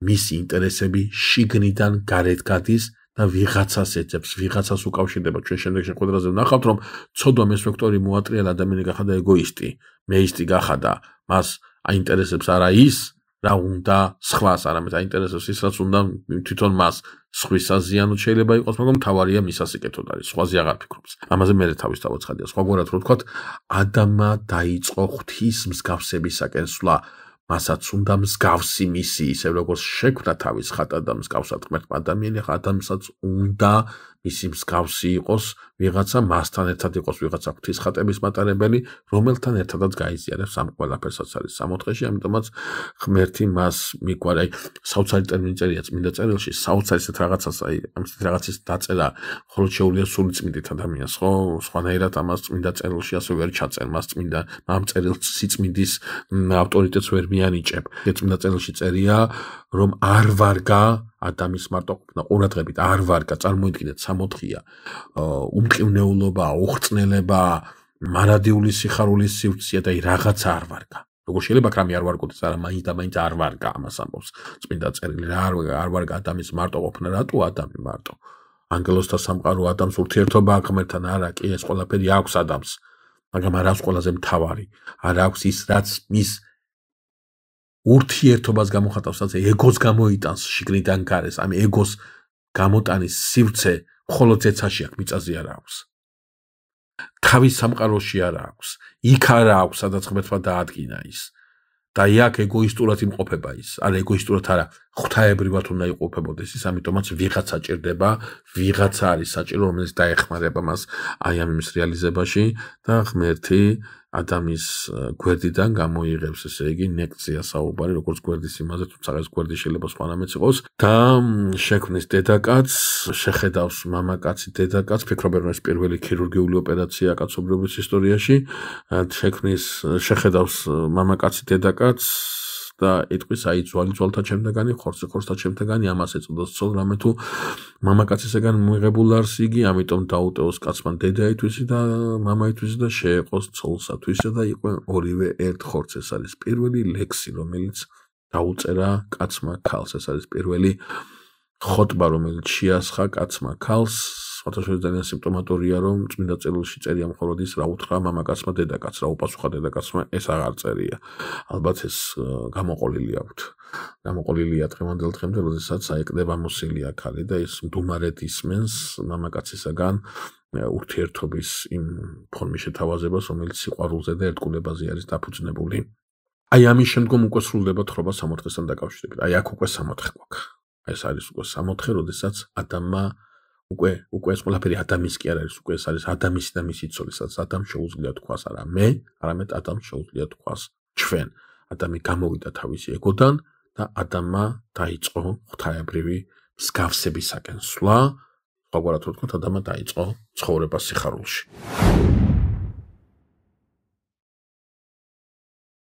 მისი ინტერესები შიგნიდან გარეთ გადის და ვიღაცას ეძებს, ვიღაცას უკავშირდება. ჩვენ შემდეგ შეხვედრაზე ვნახავთ, რომ ცოდვა ეს ვექტორი მოატრიალა ადამიანი გახადა ეგოისტი, მეისტი გახადა, მას აინტერესებს არა ის, რა უნდა სხვას, არამედ აინტერესებს ის, რაც უნდა თვითონ მას სხვის საზიანოდ შეიძლება იყოს, მაგრამ თავარია მის ასიკეთოდ არის, სხვაზე აღარ ფიქრობს. ამაზე მე თავის დავაცხადია. სხვაგვარად რო ვთქვათ, ადამმა დაიწყო ღვთის მსგავსებისაკენ სვლა. მასაც უნდა მსგავსი მისი, ისე როგორც შექმნა თავის ხატად და მსგავსად ღმერთმა ადამიანი, ხა ადამიანსაც უნდა მისი მსგავსი იყოს, ვიღაცა მასთან ერთად იყოს ვიღაცა ღვთის ხატების მატარებელი, რომელთან ერთადაც გაიზიარებს ამ ყველაფერსაც არის 64-ში, ამიტომაც ღმერთი მას მიგვარ, აი საოცარი ტერმინი წერია წმინდა წერილში, საოცარი ესეთ რაღაცას, აი ამით რაღაცის დაწერა, მხოლოდ შეუძლია სული წმინდით ადამიანს, ხო? სხვანაირად ამას წმინდა წერილში ასე ვერ ჩაწერ, მას წმინდა ამ წერილს სიწმინდის ავტორიტეტს ვერ მიანიჭებ. წმინდა წერილში წერია, რომ არ ვარგა ადამიანის მარტოყოფნა, ყურადღებით არ ვარგა, წარმოიდგინეთ 64-ია, უმტკივნეულობა, უხრწნელება, მარადიული სიხარულის სივრცეა და რაღაცა არ ვარგა. როგორ შეიძლება რამე არ ვარგოდეს, არა მაინც და მაინც არ ვარგა, ამას ამბობს წმინდა წერილი, რა არ ვარგა ადამიანის მარტოყოფნა, რატო ადამი მარტო? ანგელოზთა სამყარო ადამიანს ურთიერთობა აქვს ღმერთთან, არა, კი ეს ყველაფერი აქვს ადამიანს, მაგრამ არ აქვს ყველაზე მთავარი, არ აქვს ის, რაც მის ურთიერთობას გამოხატავს, ასე ეგოს გამოიტანს შიგნიდან გარეს, ამ ეგოს გამოტანის სივრცე მხოლოდ ზეცაში აქვს, მიწაზე არ აქვს. თავის სამყაროში არ აქვს, იქ არ აქვს, სადაც ღმერთმა დაადგინა ის. და იქ ეგოისტურად იმყოფება ის, არა ეგოისტურად არა, ღვთაებრივად უნდა იყოფებოდეს ის, ამიტომაც ვიღაცა ჭირდება, ვიღაცა არის საჭირო, რომელიც დაეხმარება მას აი ამ იმის რეალიზებაში და ღმერთი ადამიანის გვერდიდან გამოიღებს, ესე იგი, ნექცია საუბარი, როგორც გვერდის იმაზე, თუმცა ეს გვერდი შეიძლება სხვანაირად იყოს და შექმნის დედაკაცს, შეხედავს მამაკაცი დედაკაცს, ფიქრობენ, რომ ეს პირველი ქირურგიული ოპერაციაა კაცობრიობის ისტორიაში, შეხედავს მამაკაცი დედაკაცს და იტყვის, აი ძვალი ძვალთა ჩემთაგანი, ხორცი ხორცთა ჩემთაგანი, ამას ეწოდოს ცოლ, რამე თუ მამაკაცისგან მიღებულ არს იგი, ამიტომ დაუტევოს კაცმა დედაითვისი და მამაითვისი და შეეყოს ცოლსათვისა და იყვნენ ორივე ერთ ხორცს. ეს არის პირველი ლექსი, რომელიც დაუწერა კაცმა ქალს, ეს არის პირველი ხოტბა, რომელიც შეასხა კაცმა ქალს. სხვათაშორის ძალიან სიმპტომატურია, რომ წმინდა წერილში წერია მხოლოდ ის, რა უთხრა მამაკაცმა დედაკაცს, რა უპასუხა დედაკაცმა, ეს აღარ წერია. ალბათ ეს გამოყოლილი აქვთ. გამოყოლილია დღევანდელ დღემდე, როდესაც აეკდება მოსილია ქალი და ის მდუმარედ ისმენს მამაკაცისაგან ურთიერთობის იმ ფორმის შეთავაზებას, რომელიც სიყვარულზე და ერთგულებაზე არის დაფუძნებული. აი ამის შემდგომ უკვე სრულდება თხრობა 64-სთან დაკავშირებით. აი აქ უკვე 64 გვაქვს. ეს არის უკვე 64, როდესაც ადამმა უკვე ეს ყველაფერი ადამიანის კი არ არის, უკვე ეს არის ადამიანის და მისი ცოლის, სადაც ადამს შეუძლია თქვას არა მე, არამედ ადამიანს შეუძლია თქვას ჩვენ. ადამი გამოვიდა თავისი ეგოდან და ადამმა დაიწყო ღვთაებრივი მსგავსებისაკენ სვლა, სხვაგვარად ვთქვათ, ადამმა დაიწყო ცხოვრება სიხარულში.